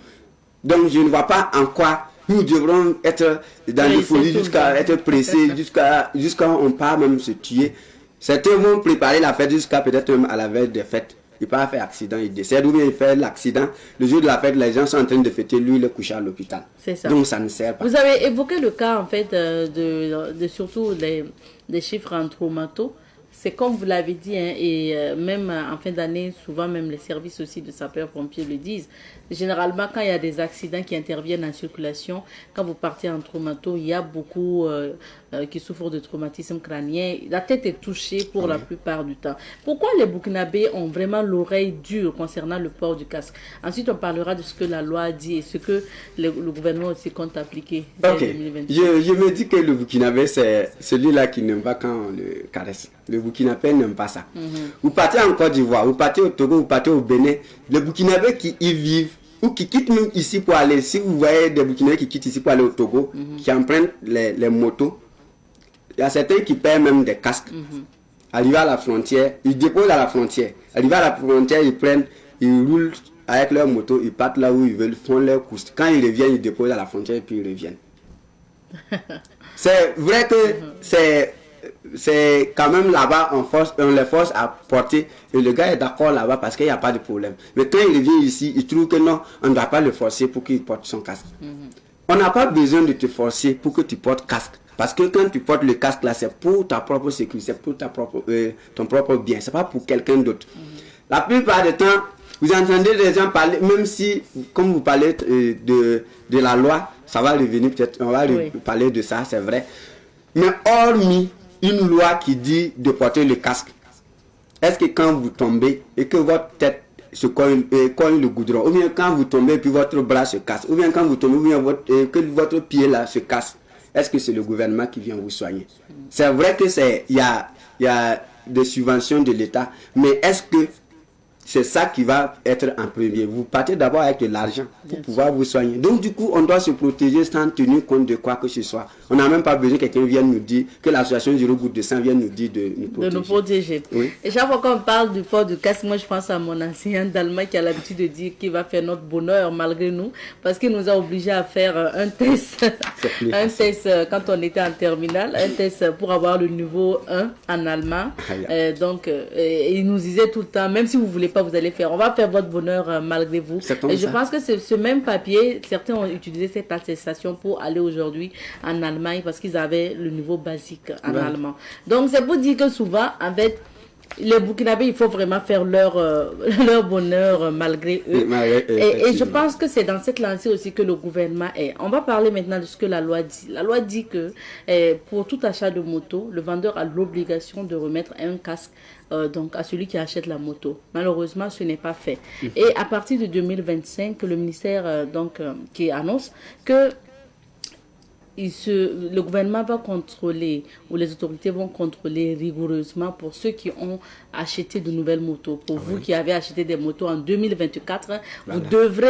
Donc je ne vois pas en quoi nous devrons être dans l'euphorie jusqu'à être pressés, jusqu'à on part même se tuer. Certains vont préparer la fête jusqu'à peut-être même à la veille des fêtes. Il peut faire accident, il décède, ou bien il fait l'accident. Le jour de la fête, les gens sont en train de fêter, lui il est couché à l'hôpital. C'est ça. Donc ça ne sert pas. Vous avez évoqué le cas en fait de surtout des chiffres en traumato. C'est comme vous l'avez dit, hein, et même en fin d'année, souvent même les services aussi de sapeurs-pompiers le disent. Généralement, quand il y a des accidents qui interviennent en circulation, quand vous partez en traumato, il y a beaucoup qui souffrent de traumatisme crânien. La tête est touchée pour la plupart du temps. Pourquoi les Burkinabés ont vraiment l'oreille dure concernant le port du casque? Ensuite, on parlera de ce que la loi dit et ce que le gouvernement aussi compte appliquer. Ok, je me dis que le Burkinabé, c'est celui-là qui n'aime pas quand on le caresse. Le Burkinabé n'aime pas ça. Vous partez en Côte d'Ivoire, vous partez au Togo, vous partez au Bénin. Les Burkinabés qui y vivent, ou qui quittent même ici pour aller, si vous voyez des Burkinabés qui quittent ici pour aller au Togo, qui empruntent les motos, il y a certains qui paient même des casques. Arrivés à la frontière, ils déposent à la frontière. Arrivés à la frontière, ils roulent avec leur moto, ils partent là où ils veulent, font leur course. Quand ils reviennent, ils déposent à la frontière et puis ils reviennent. C'est vrai que c'est quand même là-bas, on les force à porter. Et le gars est d'accord là-bas parce qu'il n'y a pas de problème. Mais quand il revient ici, il trouve que non, on ne doit pas le forcer pour qu'il porte son casque. On n'a pas besoin de te forcer pour que tu portes casque. Parce que quand tu portes le casque là, c'est pour ta propre sécurité, c'est pour ton propre bien. C'est pas pour quelqu'un d'autre. La plupart du temps, vous entendez les gens parler, même si, comme vous parlez de la loi, ça va revenir peut-être, on va parler de ça, c'est vrai. Mais hormis une loi qui dit de porter le casque, est-ce que quand vous tombez et que votre tête se cogne le goudron, ou bien quand vous tombez et puis votre bras se casse, ou bien quand vous tombez, ou bien que votre pied là se casse, est-ce que c'est le gouvernement qui vient vous soigner? C'est vrai que il y a des subventions de l'État, mais est-ce que c'est ça qui va être en premier? Vous partez d'abord avec de l'argent pour pouvoir vous soigner. Donc du coup, on doit se protéger sans tenir compte de quoi que ce soit. On n'a même pas besoin que quelqu'un vienne nous dire, que l'association Zéro Goutte de Sang vienne nous dire de nous protéger. Oui. Et chaque fois qu'on parle du port du casque, moi je pense à mon enseignant d'allemand qui a l'habitude de dire qu'il va faire notre bonheur malgré nous, parce qu'il nous a obligés à faire un test. Un test quand on était en terminale, un test pour avoir le niveau 1 en allemand. Donc il nous disait tout le temps, même si vous voulez pas, vous allez faire. On va faire votre bonheur malgré vous. Et je pense que c'est ce même papier, certains ont utilisé cette attestation pour aller aujourd'hui en Allemagne parce qu'ils avaient le niveau basique en allemand. Donc c'est pour dire que souvent, en fait, les Burkinabés, il faut vraiment faire leur bonheur malgré eux. Et je pense que c'est dans cette lancée aussi que le gouvernement est. On va parler maintenant de ce que la loi dit. La loi dit que pour tout achat de moto, le vendeur a l'obligation de remettre un casque donc à celui qui achète la moto. Malheureusement, ce n'est pas fait. Et à partir de 2025, le ministère qui annonce que le gouvernement va contrôler, ou les autorités vont contrôler rigoureusement pour ceux qui ont acheté de nouvelles motos. Pour vous qui avez acheté des motos en 2024,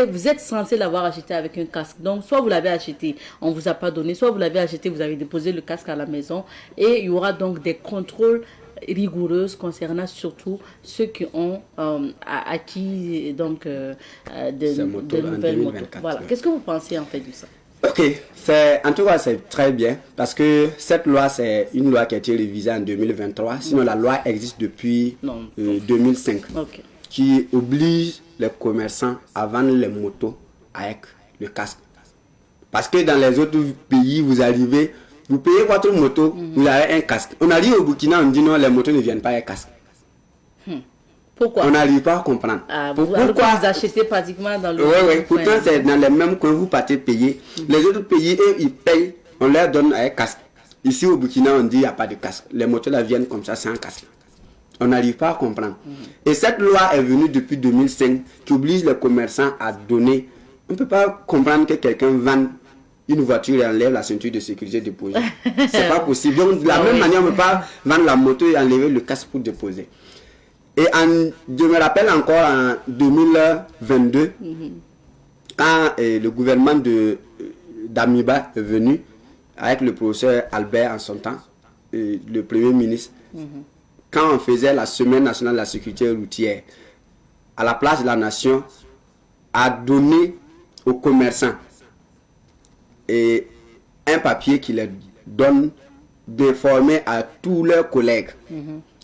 vous êtes censé l'avoir acheté avec un casque. Donc, soit vous l'avez acheté, on ne vous a pas donné, soit vous l'avez acheté, vous avez déposé le casque à la maison. Et il y aura donc des contrôles rigoureuses concernant surtout ceux qui ont acquis donc de nouvelles motos. Voilà. Qu'est-ce que vous pensez en fait de ça? Ok, en tout cas c'est très bien parce que cette loi c'est une loi qui a été révisée en 2023, sinon la loi existe depuis 2005 qui oblige les commerçants à vendre les motos avec le casque. Parce que dans les autres pays, vous arrivez, vous payez votre moto, vous avez un casque. On arrive au Burkina, on dit non, les motos ne viennent pas avec casque. Pourquoi? On n'arrive pas à comprendre. Pourquoi vous achetez pratiquement dans le... Oui, pourtant c'est dans les mêmes coins, vous partez payer. Les autres pays, eux, ils payent, on leur donne un casque. Ici au Burkina, on dit qu'il n'y a pas de casque. Les motos là viennent comme ça sans casque. On n'arrive pas à comprendre. Et cette loi est venue depuis 2005 qui oblige les commerçants à donner. On ne peut pas comprendre que quelqu'un vende une voiture et enlève la ceinture de sécurité déposée. C'est pas possible. Donc de la même manière, on ne peut pas vendre la moto et enlever le casque pour déposer. Et je me rappelle encore en 2022, quand le gouvernement d'Amiba est venu, avec le professeur Albert en son temps, le premier ministre, quand on faisait la semaine nationale de la sécurité routière, à la place de la nation, a donné aux commerçants un papier qui les donne d'informer à tous leurs collègues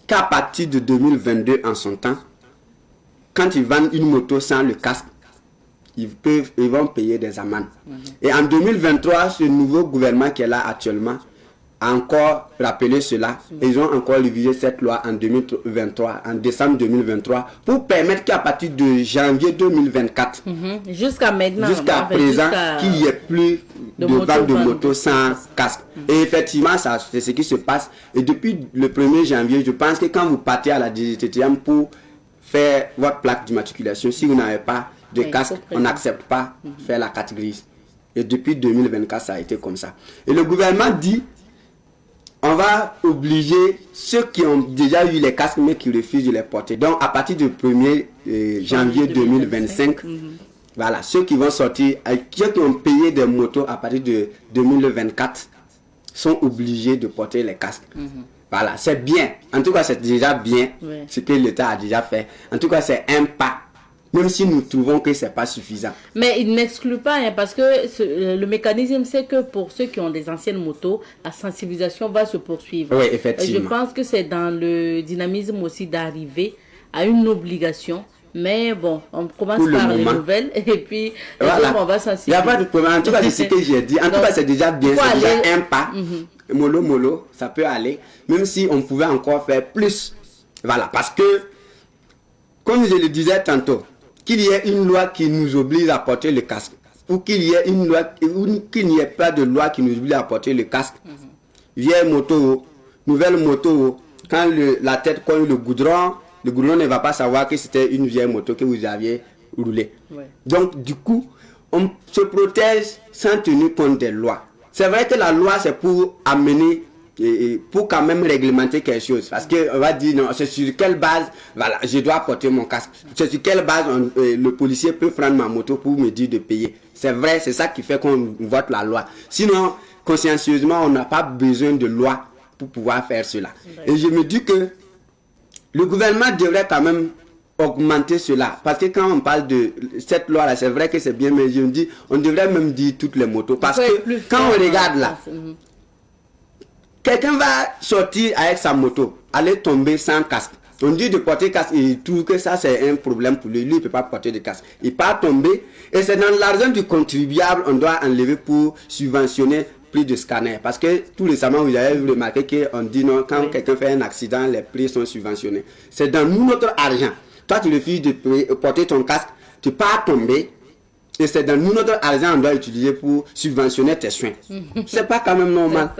qu'à partir de 2022 en son temps, quand ils vendent une moto sans le casque, ils vont payer des amendes. Et en 2023, ce nouveau gouvernement qui est là actuellement a encore rappelé cela. Et ils ont encore révisé cette loi en 2023, en décembre 2023, pour permettre qu'à partir de janvier 2024, jusqu'à maintenant, jusqu'à présent, qu'il n'y ait plus de vente de moto sans casque. Et effectivement, c'est ce qui se passe. Et depuis le 1er janvier, je pense que quand vous partez à la DGTTM pour faire votre plaque d'immatriculation, si vous n'avez pas de casque, on n'accepte pas faire la carte grise. Et depuis 2024, ça a été comme ça. Et le gouvernement dit, on va obliger ceux qui ont déjà eu les casques mais qui refusent de les porter. Donc à partir du 1er janvier 2025, voilà, ceux qui vont sortir, ceux qui ont payé des motos à partir de 2024 sont obligés de porter les casques. Voilà, c'est bien. En tout cas, c'est déjà bien ce que l'État a déjà fait. En tout cas, c'est un pas. Même si nous trouvons que ce n'est pas suffisant. Mais il n'exclut pas, parce que le mécanisme, c'est que pour ceux qui ont des anciennes motos, la sensibilisation va se poursuivre. Oui, effectivement. Je pense que c'est dans le dynamisme aussi d'arriver à une obligation. Mais bon, on commence par les nouvelles et puis on va sensibiliser. Il n'y a pas de problème. En tout cas, c'est ce que j'ai dit. En tout cas, c'est déjà bien. C'est déjà un pas. Mollo, ça peut aller. Même si on pouvait encore faire plus. Voilà, parce que, comme je le disais tantôt, qu'il y ait une loi qui nous oblige à porter le casque, ou qu'il y ait une loi, ou qu'il n'y ait pas de loi qui nous oblige à porter le casque. Vieille moto, nouvelle moto, quand la tête cogne le goudron ne va pas savoir que c'était une vieille moto que vous aviez roulée. Donc, du coup, on se protège sans tenir compte des lois. c'est vrai que la loi, c'est pour amener, pour quand même réglementer quelque chose. Parce qu'on va dire, non, c'est sur quelle base, voilà, je dois porter mon casque. C'est sur quelle base le policier peut prendre ma moto pour me dire de payer. C'est vrai, c'est ça qui fait qu'on vote la loi. Sinon, consciencieusement, on n'a pas besoin de loi pour pouvoir faire cela. Et je me dis que le gouvernement devrait quand même augmenter cela. Parce que quand on parle de cette loi-là, c'est vrai que c'est bien, mais je me dis, on devrait même dire toutes les motos. Parce que quand on regarde là, quelqu'un va sortir avec sa moto, aller tomber sans casque. On dit de porter casque, et il trouve que ça c'est un problème pour lui. Lui, il ne peut pas porter de casque. Il part tomber, et c'est dans l'argent du contribuable on doit enlever pour subventionner plus de scanners. Parce que tout récemment, vous avez remarqué qu'on dit non, quand quelqu'un fait un accident, les prix sont subventionnés. C'est dans notre argent. Toi, tu refuses de porter ton casque, tu pars tomber, et c'est dans notre argent on doit utiliser pour subventionner tes soins. C'est pas quand même normal.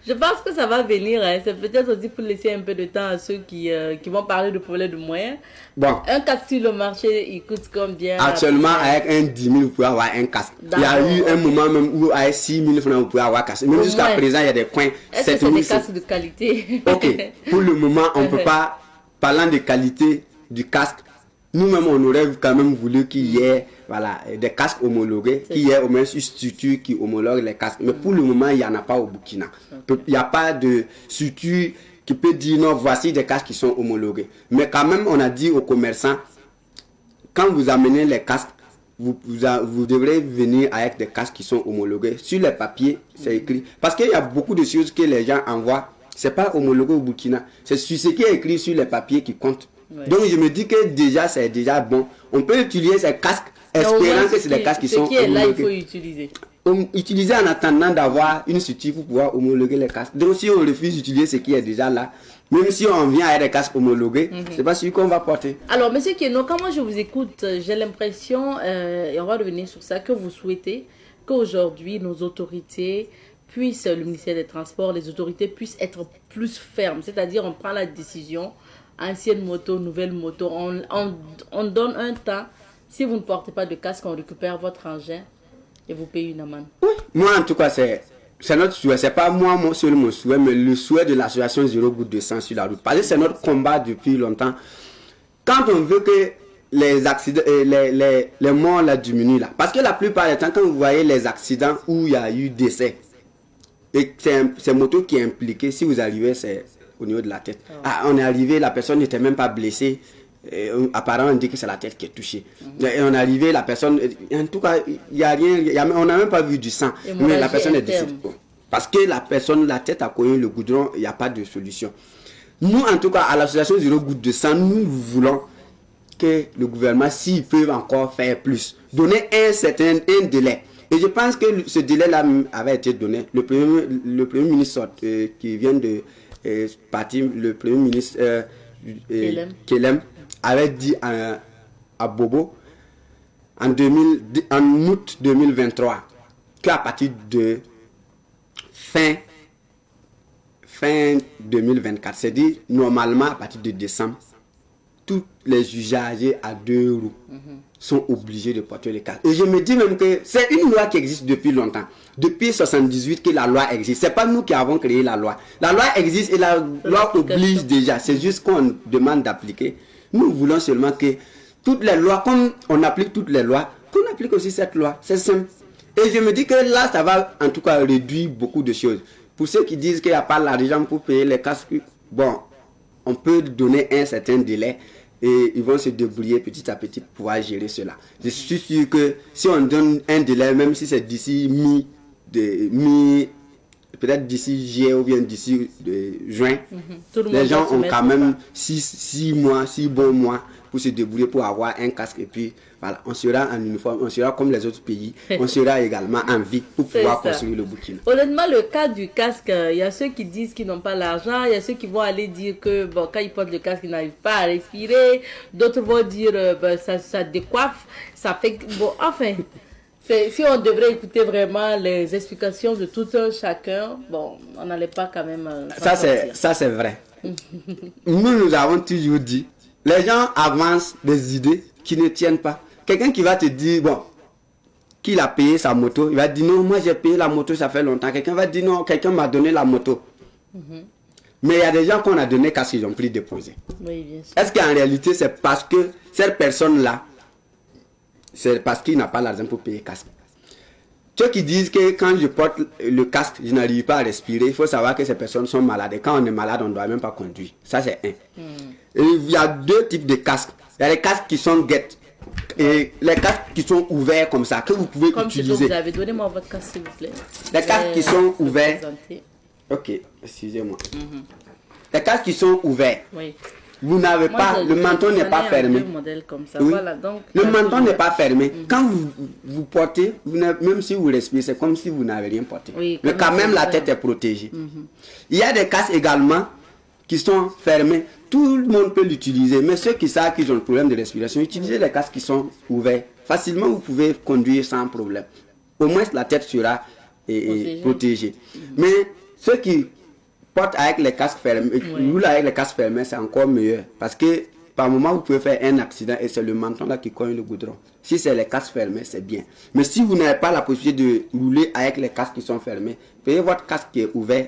Je pense que ça va venir. Hein. C'est peut-être aussi pour laisser un peu de temps à ceux qui vont parler de problème de moyens. Bon. Un casque sur le marché, il coûte combien? Actuellement, avec un 10 000, vous pouvez avoir un casque. Il y a eu un moment même où avec 6 000 francs, vous pouvez avoir un casque. Même jusqu'à présent, il y a des coins. Est-ce que c'est des casques de qualité? Ok. Pour le moment, on ne peut pas, parlant de qualité du casque, nous-mêmes, on aurait quand même voulu qu'il y ait des casques homologués, qu'il y ait au moins une structure qui homologue les casques. Mais pour le moment, il n'y en a pas au Burkina. Il n'y a pas de structure qui peut dire non, voici des casques qui sont homologués. Mais quand même, on a dit aux commerçants, quand vous amenez les casques, vous devrez venir avec des casques qui sont homologués. Sur les papiers, c'est écrit. Parce qu'il y a beaucoup de choses que les gens envoient. Ce n'est pas homologué au Burkina. C'est sur ce qui est écrit sur les papiers qui compte. Ouais. Donc je me dis que déjà c'est déjà bon. On peut utiliser ces casques espérant que c'est des casques qui sont homologués. Ce qui est là, il faut utiliser. Utiliser en attendant d'avoir une structure pour pouvoir homologuer les casques. Donc si on refuse d'utiliser ce qui est déjà là, même si on vient avec des casques homologués, c'est pas celui qu'on va porter. Alors monsieur Keno, quand moi je vous écoute, j'ai l'impression, et on va revenir sur ça, que vous souhaitez qu'aujourd'hui nos autorités puissent, le ministère des Transports, les autorités puissent être plus fermes. C'est-à-dire on prend la décision, ancienne moto, nouvelle moto, on donne un temps. Si vous ne portez pas de casque, on récupère votre engin et vous payez une amende. Oui. Moi, en tout cas, c'est notre souhait. C'est pas moi mon souhait, mais le souhait de l'association Zéro Goutte de Sang sur la route. Parce que c'est notre combat depuis longtemps. Quand on veut que les accidents, les morts là, diminuent là. Parce que la plupart du temps, quand vous voyez les accidents où il y a eu décès, et c'est moto qui est impliqué, si vous arrivez, c'est au niveau de la tête. Ah, on est arrivé, la personne n'était même pas blessée. Apparemment, on dit que c'est la tête qui est touchée. Et on est arrivé, la personne, en tout cas, il y a rien, on n'a même pas vu du sang. Mais la personne est décédée. Parce que la personne, la tête a cogné le goudron, il n'y a pas de solution. Nous, en tout cas, à l'association Zéro Goutte de Sang, nous voulons que le gouvernement, s'il peut encore faire plus, donner un délai. Et je pense que ce délai-là avait été donné. Le premier ministre qui vient de partir, le premier ministre Kelem avait dit à Bobo en août 2023 qu'à partir de fin 2024, c'est-à-dire normalement à partir de décembre, tous les usagers à 2 roues sont obligés de porter le casque. Et je me dis même que c'est une loi qui existe depuis longtemps. Depuis 1978 que la loi existe. C'est pas nous qui avons créé la loi. La loi existe et la loi oblige déjà. C'est juste qu'on demande d'appliquer. Nous voulons seulement que toutes les lois, comme on applique toutes les lois, qu'on applique aussi cette loi. C'est simple. Et je me dis que là, ça va en tout cas réduire beaucoup de choses. Pour ceux qui disent qu'il n'y a pas l'argent pour payer les casques, bon, on peut donner un certain délai et ils vont se débrouiller petit à petit pour pouvoir gérer cela. Je suis sûr que si on donne un délai, même si c'est d'ici peut-être d'ici juillet ou bien d'ici juin, les gens ont quand même 6 bons mois pour se débrouiller pour avoir un casque et puis voilà, on sera en uniforme, on sera comme les autres pays, on sera également en vie pour pouvoir construire le Burkina. Honnêtement, le cas du casque, il y a ceux qui disent qu'ils n'ont pas l'argent, il y a ceux qui vont aller dire que bon, quand ils portent le casque, ils n'arrivent pas à respirer, d'autres vont dire ça décoiffe, ça fait bon, enfin. Si on devrait écouter vraiment les explications de tout un chacun, bon, on n'allait pas quand même. Ça c'est vrai. Nous avons toujours dit, les gens avancent des idées qui ne tiennent pas. Quelqu'un qui va te dire, bon, qu'il a payé sa moto, il va dire non, moi j'ai payé la moto, ça fait longtemps. Quelqu'un va dire non, quelqu'un m'a donné la moto. Mais il y a des gens qu'on a donné parce qu'ils ont pris déposé. Oui, bien sûr. Est-ce qu'en réalité, c'est parce que cette personne-là, c'est parce qu'il n'a pas l'argent pour payer le casque? Ceux qui disent que quand je porte le casque, je n'arrive pas à respirer, il faut savoir que ces personnes sont malades. Et quand on est malade, on ne doit même pas conduire. Ça, c'est un. Et il y a deux types de casques. Il y a les casques qui sont guettes. Et les casques qui sont ouverts comme ça, que vous pouvez utiliser. Comme vous avez donné moi votre casque, s'il vous plaît. Les casques qui sont ouverts. Ok, excusez-moi. Les casques qui sont ouverts. Oui. Vous n'avez pas, le menton n'est pas fermé. Comme ça. Oui. Voilà, donc, le menton n'est pas fermé. Quand vous portez, même si vous respirez, c'est comme si vous n'avez rien porté. Oui, mais quand même, la tête est protégée. Il y a des casques également qui sont fermés. Tout le monde peut l'utiliser, mais ceux qui savent qu'ils ont le problème de respiration, utilisez les casques qui sont ouverts. Facilement, vous pouvez conduire sans problème. Au moins, la tête sera protégée. Mais ceux qui portent avec les casques fermés, roulent avec les casques fermés, c'est encore meilleur. Parce que par moment, vous pouvez faire un accident et c'est le menton là qui cogne le goudron. Si c'est les casques fermés, c'est bien. Mais si vous n'avez pas la possibilité de rouler avec les casques qui sont fermés, payez votre casque qui est ouvert.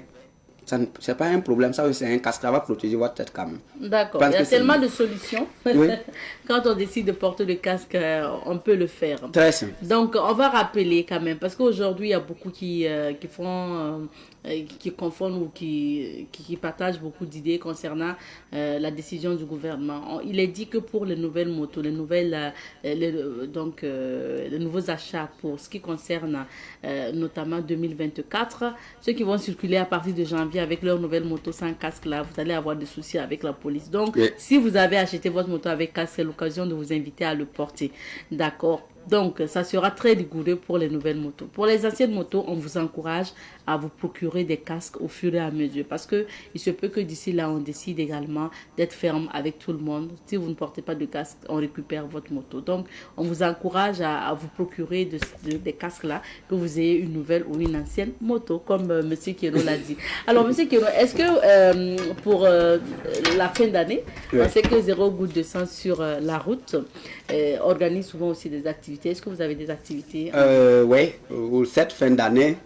C'est pas un problème, ça c'est un casque, ça va protéger votre tête quand même. D'accord, il y a tellement de solutions. Oui. Quand on décide de porter le casque, on peut le faire. Très simple. Donc on va rappeler quand même, parce qu'aujourd'hui il y a beaucoup qui confondent ou qui partagent beaucoup d'idées concernant la décision du gouvernement. Il est dit que pour les nouvelles motos, les nouveaux achats pour ce qui concerne notamment 2024, ceux qui vont circuler à partir de janvier avec leur nouvelle moto sans casque là, vous allez avoir des soucis avec la police. Donc, si vous avez acheté votre moto avec casque, c'est l'occasion de vous inviter à le porter. D'accord? Donc, ça sera très rigoureux pour les nouvelles motos. Pour les anciennes motos, on vous encourage à vous procurer des casques au fur et à mesure. Parce que il se peut que d'ici là, on décide également d'être ferme avec tout le monde. Si vous ne portez pas de casque, on récupère votre moto. Donc, on vous encourage à vous procurer des casques là, que vous ayez une nouvelle ou une ancienne moto, comme M. Keno l'a dit. Alors, M. Keno, est-ce que pour la fin d'année, on sait que Zéro Goutte de Sang sur la route organise souvent aussi des activités. Est-ce que vous avez des activités? Oui, cette fin d'année,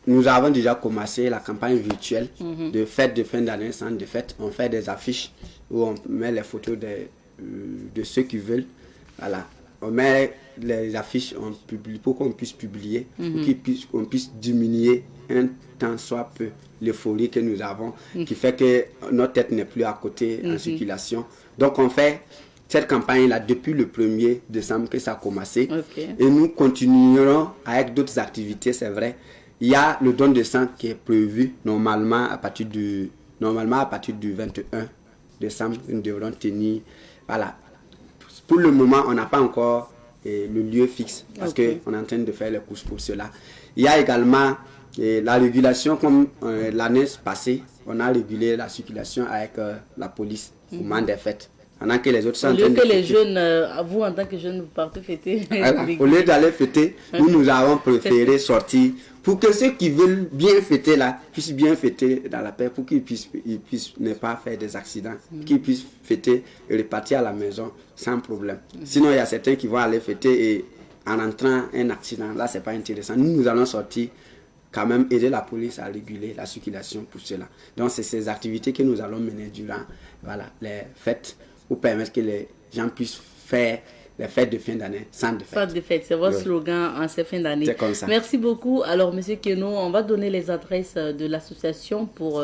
nous avons déjà commencé la campagne virtuelle de fête de fin d'année sans défaite. On fait des affiches où on met les photos de ceux qui veulent. Voilà. On met les affiches, on publie pour qu'on puisse publier, pour qu'on puisse diminuer un tant soit peu l'euphorie que nous avons, qui fait que notre tête n'est plus à côté en circulation. Donc on fait cette campagne-là depuis le 1er décembre que ça a commencé. Et nous continuerons avec d'autres activités, c'est vrai. Il y a le don de sang qui est prévu normalement à partir du 21 décembre. Nous devrons tenir. Voilà. Pour le moment, on n'a pas encore le lieu fixe parce qu'on est en train de faire les courses pour cela. Il y a également la régulation, comme l'année passée, on a régulé la circulation avec la police au moment des fêtes. Pendant que les autres sont en train de fêter. Les jeunes, vous en tant que jeunes, vous partez fêter. Voilà. Au lieu d'aller fêter, nous avons préféré sortir pour que ceux qui veulent bien fêter là puissent bien fêter dans la paix, pour qu'ils puissent ne pas faire des accidents, qu'ils puissent fêter et repartir à la maison sans problème. Sinon, il y a certains qui vont aller fêter et en entrant un accident, là, c'est pas intéressant. Nous allons sortir quand même aider la police à réguler la circulation pour cela. Donc, c'est ces activités que nous allons mener durant les fêtes, pour permettre que les gens puissent faire les fêtes de fin d'année sans défaite. Sans défaite, c'est votre slogan en ces fins d'année. C'est comme ça. Merci beaucoup. Alors, M. Keno, on va donner les adresses de l'association pour...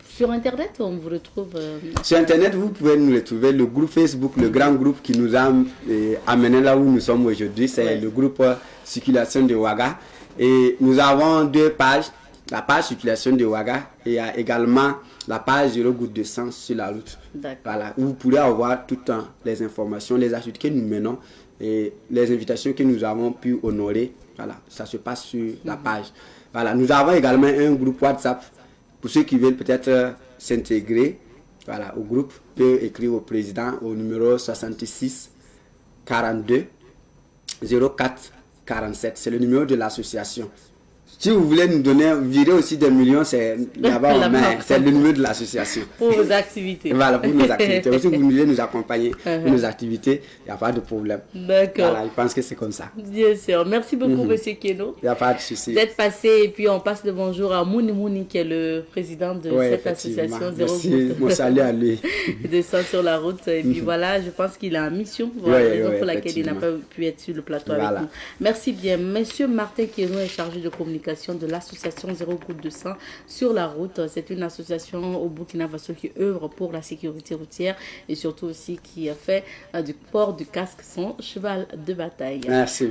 sur Internet, on vous retrouve... Sur Internet, vous pouvez nous retrouver. Le groupe Facebook, le grand groupe qui nous a amené là où nous sommes aujourd'hui, c'est le groupe Circulation de Ouaga. Et nous avons deux pages. La page Circulation de Ouaga et il y a également la page Zéro Goutte de Sang sur la route. Voilà, où vous pourrez avoir tout le temps les informations, les activités que nous menons et les invitations que nous avons pu honorer. Voilà, ça se passe sur la page. Voilà, nous avons également un groupe WhatsApp pour ceux qui veulent peut-être s'intégrer. Voilà, au groupe, peut écrire au président au numéro 66 42 04 47. C'est le numéro de l'association. Si vous voulez nous donner, virer aussi des millions, c'est là-bas en main. C'est le numéro de l'association. Pour vos activités. Voilà, pour nos activités. Si vous voulez nous accompagner pour nos activités, il n'y a pas de problème. D'accord. Voilà, je pense que c'est comme ça. Bien sûr. Merci beaucoup, Monsieur Keno. Il n'y a pas de souci. D'être passé. Et puis, on passe le bonjour à Mouni Mouni, qui est le président de cette association Zéro Goutte. Mon salut à lui. De sang sur la route. Et puis, voilà, je pense qu'il a en mission. Voilà la raison pour laquelle il n'a pas pu être sur le plateau avec nous. Merci bien. Monsieur Martin Keno est chargé de communication de l'association Zéro Goutte de sang sur la route. C'est une association au Burkina Faso qui œuvre pour la sécurité routière et surtout aussi qui a fait du port du casque son cheval de bataille. Merci.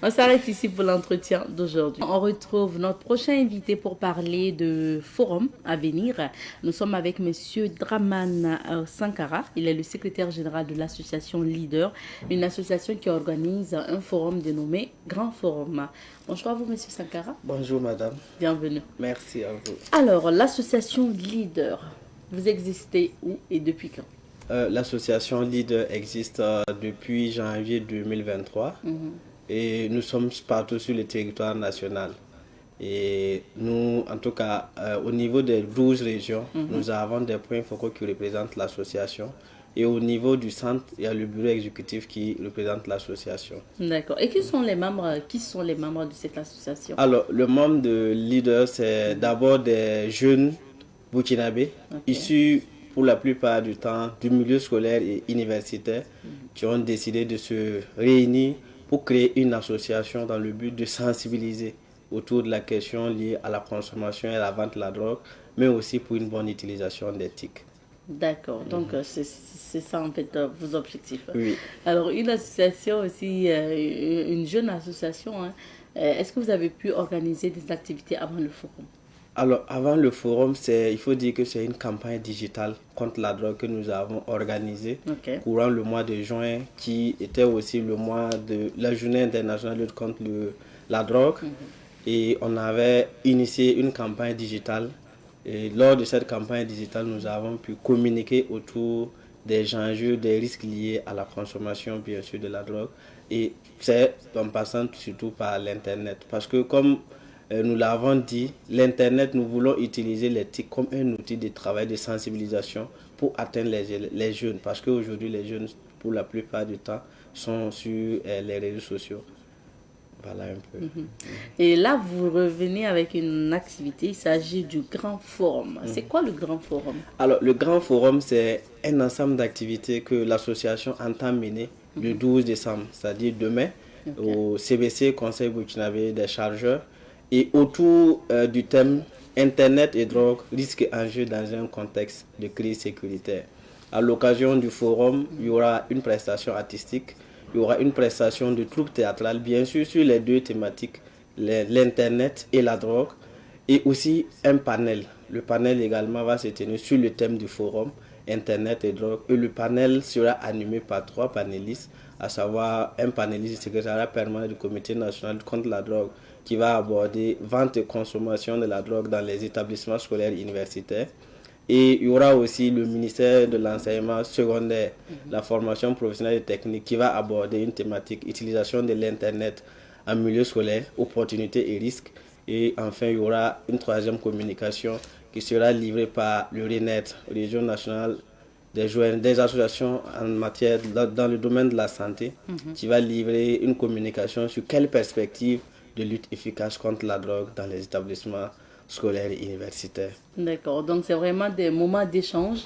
On s'arrête ici pour l'entretien d'aujourd'hui. On retrouve notre prochain invité pour parler de forum à venir. Nous sommes avec Monsieur Draman Sankara. Il est le secrétaire général de l'association Leader, une association qui organise un forum dénommé Grand Forum. Bonjour à vous, Monsieur Sankara. Bonjour, madame. Bienvenue. Merci à vous. Alors, l'association Leader, vous existez où et depuis quand? L'association Leader existe depuis janvier 2023 et nous sommes partout sur le territoire national. Et nous, en tout cas, au niveau des 12 régions, nous avons des points focaux qui représentent l'association. Et au niveau du centre, il y a le bureau exécutif qui représente l'association. D'accord. Et qui sont les membres de cette association? Alors, le membre de Leader, c'est d'abord des jeunes burkinabés, issus pour la plupart du temps du milieu scolaire et universitaire, qui ont décidé de se réunir pour créer une association dans le but de sensibiliser autour de la question liée à la consommation et à la vente de la drogue, mais aussi pour une bonne utilisation d'éthique. D'accord, donc c'est ça en fait vos objectifs. Oui. Alors une association aussi, une jeune association, hein. Est-ce que vous avez pu organiser des activités avant le forum? Alors avant le forum, il faut dire que c'est une campagne digitale contre la drogue que nous avons organisée courant le mois de juin, qui était aussi le mois de la journée internationale de lutte contre la drogue. Et on avait initié une campagne digitale. Et lors de cette campagne digitale, nous avons pu communiquer autour des enjeux, des risques liés à la consommation, bien sûr, de la drogue. Et c'est en passant surtout par l'Internet. Parce que comme nous l'avons dit, l'Internet, nous voulons utiliser les TIC comme un outil de travail, de sensibilisation pour atteindre les jeunes. Parce qu'aujourd'hui, les jeunes, pour la plupart du temps, sont sur les réseaux sociaux. Voilà un peu. Et là, vous revenez avec une activité, il s'agit du Grand Forum. C'est quoi le Grand Forum? Alors, le Grand Forum, c'est un ensemble d'activités que l'association entend mener le 12 décembre, c'est-à-dire demain, au CBC, Conseil burkinabé des chargeurs, et autour du thème Internet et drogue, risques et enjeux dans un contexte de crise sécuritaire. À l'occasion du forum, il y aura une prestation artistique. Il y aura une prestation de troupe théâtrale, bien sûr, sur les deux thématiques, l'Internet et la drogue, et aussi un panel. Le panel également va se tenir sur le thème du forum, Internet et drogue. Et le panel sera animé par 3 panélistes, à savoir un panéliste du secrétariat permanent du Comité national contre la drogue, qui va aborder vente et consommation de la drogue dans les établissements scolaires et universitaires. Et il y aura aussi le ministère de l'enseignement secondaire, la formation professionnelle et technique, qui va aborder une thématique utilisation de l'Internet en milieu scolaire, opportunités et risques. Et enfin, il y aura une 3e communication qui sera livrée par le RENET, Région nationale des associations en matière dans le domaine de la santé, qui va livrer une communication sur quelle perspective de lutte efficace contre la drogue dans les établissements scolaires et universitaires. D'accord, donc c'est vraiment des moments d'échange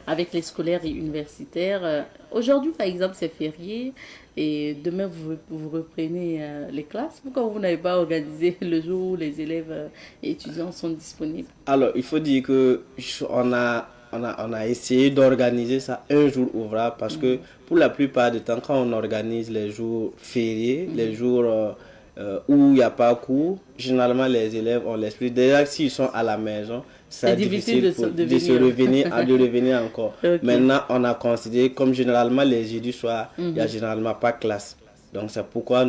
avec les scolaires et universitaires. Aujourd'hui, par exemple, c'est férié et demain, vous reprenez les classes. Pourquoi vous n'avez pas organisé le jour où les élèves et étudiants sont disponibles? Alors, il faut dire qu'on a essayé d'organiser ça un jour ouvrable parce que pour la plupart du temps, quand on organise les jours fériés, les jours où il n'y a pas cours, généralement les élèves ont l'esprit. Déjà, s'ils sont à la maison, c'est difficile de revenir encore. Maintenant, on a considéré, comme généralement les jeudis soirs, il n'y a généralement pas classe. Donc c'est pourquoi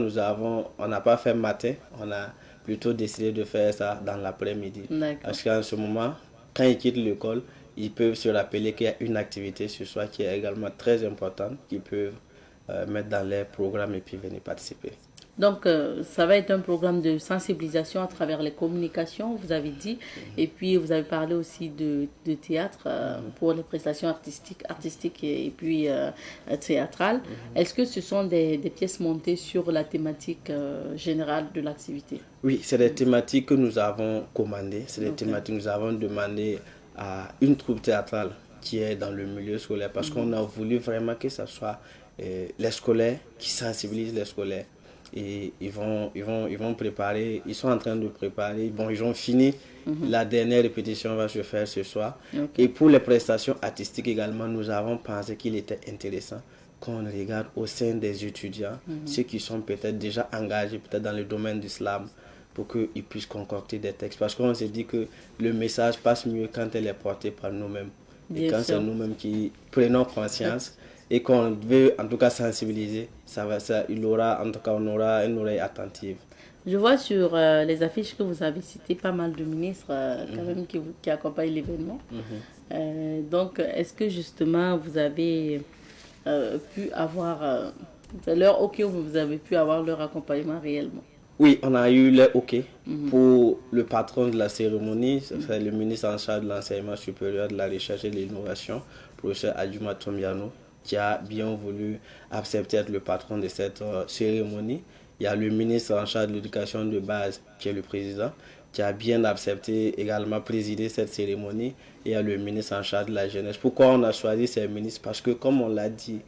on n'a pas fait matin, on a plutôt décidé de faire ça dans l'après-midi. Parce qu'en ce moment, quand ils quittent l'école, ils peuvent se rappeler qu'il y a une activité ce soir qui est également très importante, qu'ils peuvent mettre dans les programmes et puis venir participer. Donc, ça va être un programme de sensibilisation à travers les communications, vous avez dit. Et puis, vous avez parlé aussi de théâtre pour les prestations artistiques et puis théâtrales. Est-ce que ce sont des pièces montées sur la thématique générale de l'activité? Oui, c'est des thématiques que nous avons commandées. C'est des thématiques que nous avons demandé à une troupe théâtrale qui est dans le milieu scolaire parce qu'on a voulu vraiment que ce soit les scolaires qui sensibilisent les scolaires. Et ils vont préparer, ils sont en train de préparer, bon, ils ont fini, la dernière répétition va se faire ce soir. Et pour les prestations artistiques également, nous avons pensé qu'il était intéressant qu'on regarde au sein des étudiants, ceux qui sont peut-être déjà engagés peut-être dans le domaine du slam, pour qu'ils puissent concocter des textes. Parce qu'on s'est dit que le message passe mieux quand elle est portée par nous-mêmes. Et quand c'est nous-mêmes qui prenons conscience et qu'on veut en tout cas sensibiliser, on aura une oreille attentive. Je vois sur les affiches que vous avez citées pas mal de ministres quand même qui accompagnent l'événement. Donc, est-ce que justement vous avez pu avoir vous avez pu avoir leur accompagnement réellement? Oui, on a eu le OK pour le patron de la cérémonie, c'est le ministre en charge de l'enseignement supérieur, de la recherche et de l'innovation, professeur Adjuma Tombiano, qui a bien voulu accepter d'être le patron de cette cérémonie. Il y a le ministre en charge de l'éducation de base, qui est le président, qui a bien accepté également présider cette cérémonie. Et il y a le ministre en charge de la jeunesse. Pourquoi on a choisi ces ministres? Parce que, comme on l'a dit,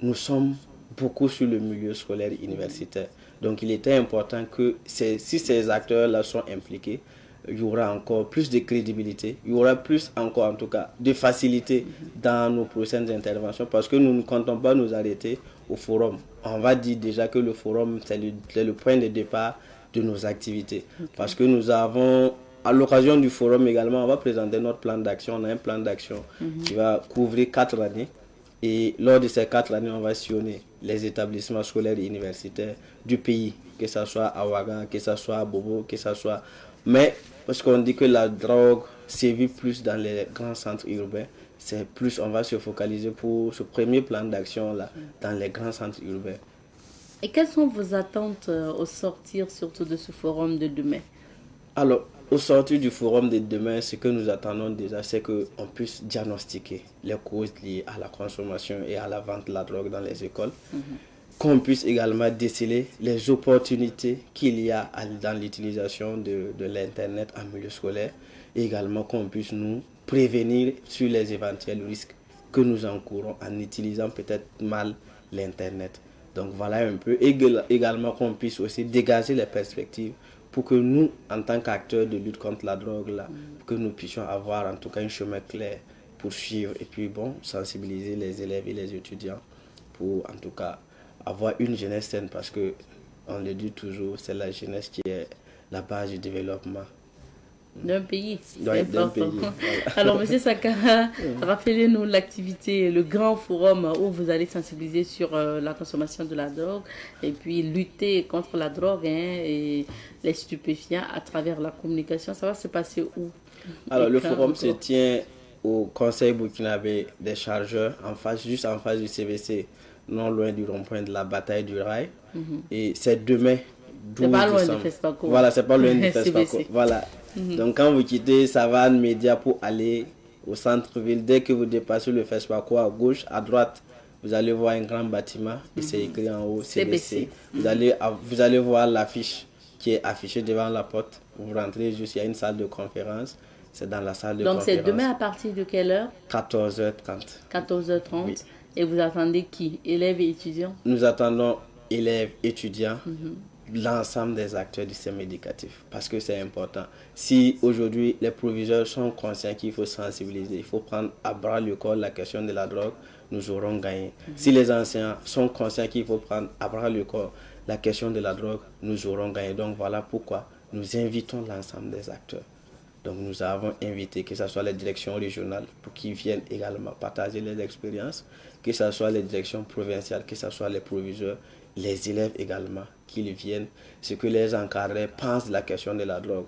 nous sommes beaucoup sur le milieu scolaire et universitaire. Donc, il était important que si ces acteurs-là sont impliqués, il y aura encore plus de crédibilité, il y aura plus encore en tout cas de facilité dans nos prochaines interventions parce que nous ne comptons pas nous arrêter au forum. On va dire déjà que le forum c'est le point de départ de nos activités parce que nous avons à l'occasion du forum également on va présenter notre plan d'action. On a un plan d'action qui va couvrir 4 années et lors de ces 4 années on va sillonner les établissements scolaires et universitaires du pays, que ce soit à Ouaga, que ce soit à Bobo, que ce soit... Mais parce qu'on dit que la drogue sévit plus dans les grands centres urbains, c'est plus on va se focaliser pour ce premier plan d'action là dans les grands centres urbains. Et quelles sont vos attentes au sortir surtout de ce forum de demain? Alors, au sortir du forum de demain, ce que nous attendons déjà, c'est qu'on puisse diagnostiquer les causes liées à la consommation et à la vente de la drogue dans les écoles. Qu'on puisse également déceler les opportunités qu'il y a dans l'utilisation de l'Internet en milieu scolaire et également qu'on puisse nous prévenir sur les éventuels risques que nous encourons en utilisant peut-être mal l'Internet. Donc voilà un peu. Également qu'on puisse aussi dégager les perspectives pour que nous, en tant qu'acteurs de lutte contre la drogue, là, que nous puissions avoir en tout cas un chemin clair pour suivre et puis bon, sensibiliser les élèves et les étudiants pour en tout cas avoir une jeunesse saine parce que, on le dit toujours, c'est la jeunesse qui est la base du développement. D'un pays, c'est important. Voilà. Alors, M. Sakara, rappelez-nous l'activité, le grand forum où vous allez sensibiliser sur la consommation de la drogue et puis lutter contre la drogue et les stupéfiants à travers la communication. Ça va se passer où? Alors, le forum se tient au Conseil burkinabé des chargeurs, juste en face du CBC, non loin du rond-point de la bataille du rail. Et c'est demain. C'est pas loin du FESPACO. Voilà, c'est pas loin du FESPACO. Voilà. Donc quand vous quittez Savane Média pour aller au centre-ville, dès que vous dépassez le FESPACO à gauche, à droite, vous allez voir un grand bâtiment et c'est écrit en haut CBC. Vous allez voir l'affiche qui est affichée devant la porte. Vous rentrez juste, il y a une salle de conférence. C'est dans la salle de conférence. Donc c'est demain à partir de quelle heure? 14h30. 14h30. Oui. Et vous attendez qui? Élèves et étudiants? Nous attendons élèves, étudiants, l'ensemble des acteurs du système éducatif. Parce que c'est important. Si aujourd'hui les proviseurs sont conscients qu'il faut sensibiliser, il faut prendre à bras le corps la question de la drogue, nous aurons gagné. Si les enseignants sont conscients qu'il faut prendre à bras le corps la question de la drogue, nous aurons gagné. Donc voilà pourquoi nous invitons l'ensemble des acteurs. Donc nous avons invité que ce soit les directions régionales pour qu'ils viennent également partager les expériences, que ce soit les directions provinciales, que ce soit les proviseurs, les élèves également, qu'ils viennent, ce que les encadrés pensent de la question de la drogue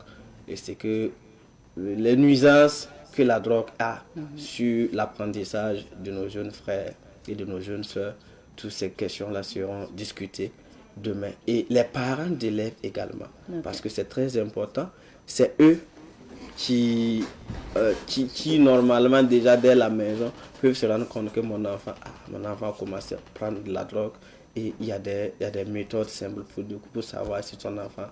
et c'est que les nuisances que la drogue a sur l'apprentissage de nos jeunes frères et de nos jeunes sœurs, toutes ces questions-là seront discutées demain. Et les parents d'élèves également. Parce que c'est très important. C'est eux qui normalement déjà dès la maison peuvent se rendre compte que mon enfant commence à prendre de la drogue. Et il y a des méthodes simples pour savoir si son enfant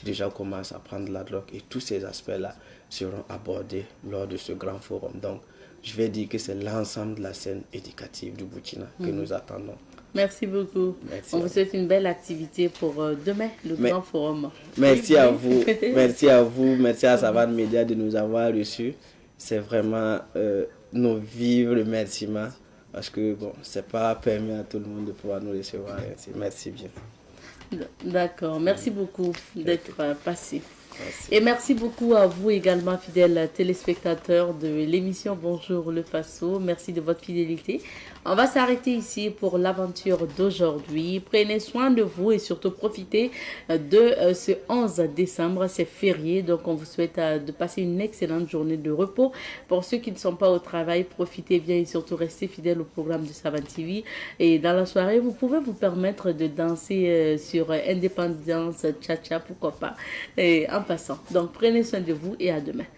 déjà commence à prendre de la drogue. Et tous ces aspects-là seront abordés lors de ce grand forum. Donc, je vais dire que c'est l'ensemble de la scène éducative du Burkina que nous attendons. Merci beaucoup. Merci. On vous souhaite une belle activité pour demain, le grand forum. Merci à vous. Merci à vous. Merci à Savane Média de nous avoir reçus. C'est vraiment nos vifs remerciements. Parce que bon, c'est pas permis à tout le monde de pouvoir nous recevoir. Merci bien. D'accord. Merci beaucoup d'être passé. Merci. Et merci beaucoup à vous également, fidèles téléspectateurs de l'émission Bonjour le Faso. Merci de votre fidélité. On va s'arrêter ici pour l'aventure d'aujourd'hui. Prenez soin de vous et surtout profitez de ce 11 décembre. C'est férié, donc on vous souhaite de passer une excellente journée de repos. Pour ceux qui ne sont pas au travail, profitez bien et surtout restez fidèles au programme de Savane TV. Et dans la soirée, vous pouvez vous permettre de danser sur Indépendance, Tcha-Tcha, pourquoi pas, et en passant. Donc prenez soin de vous et à demain.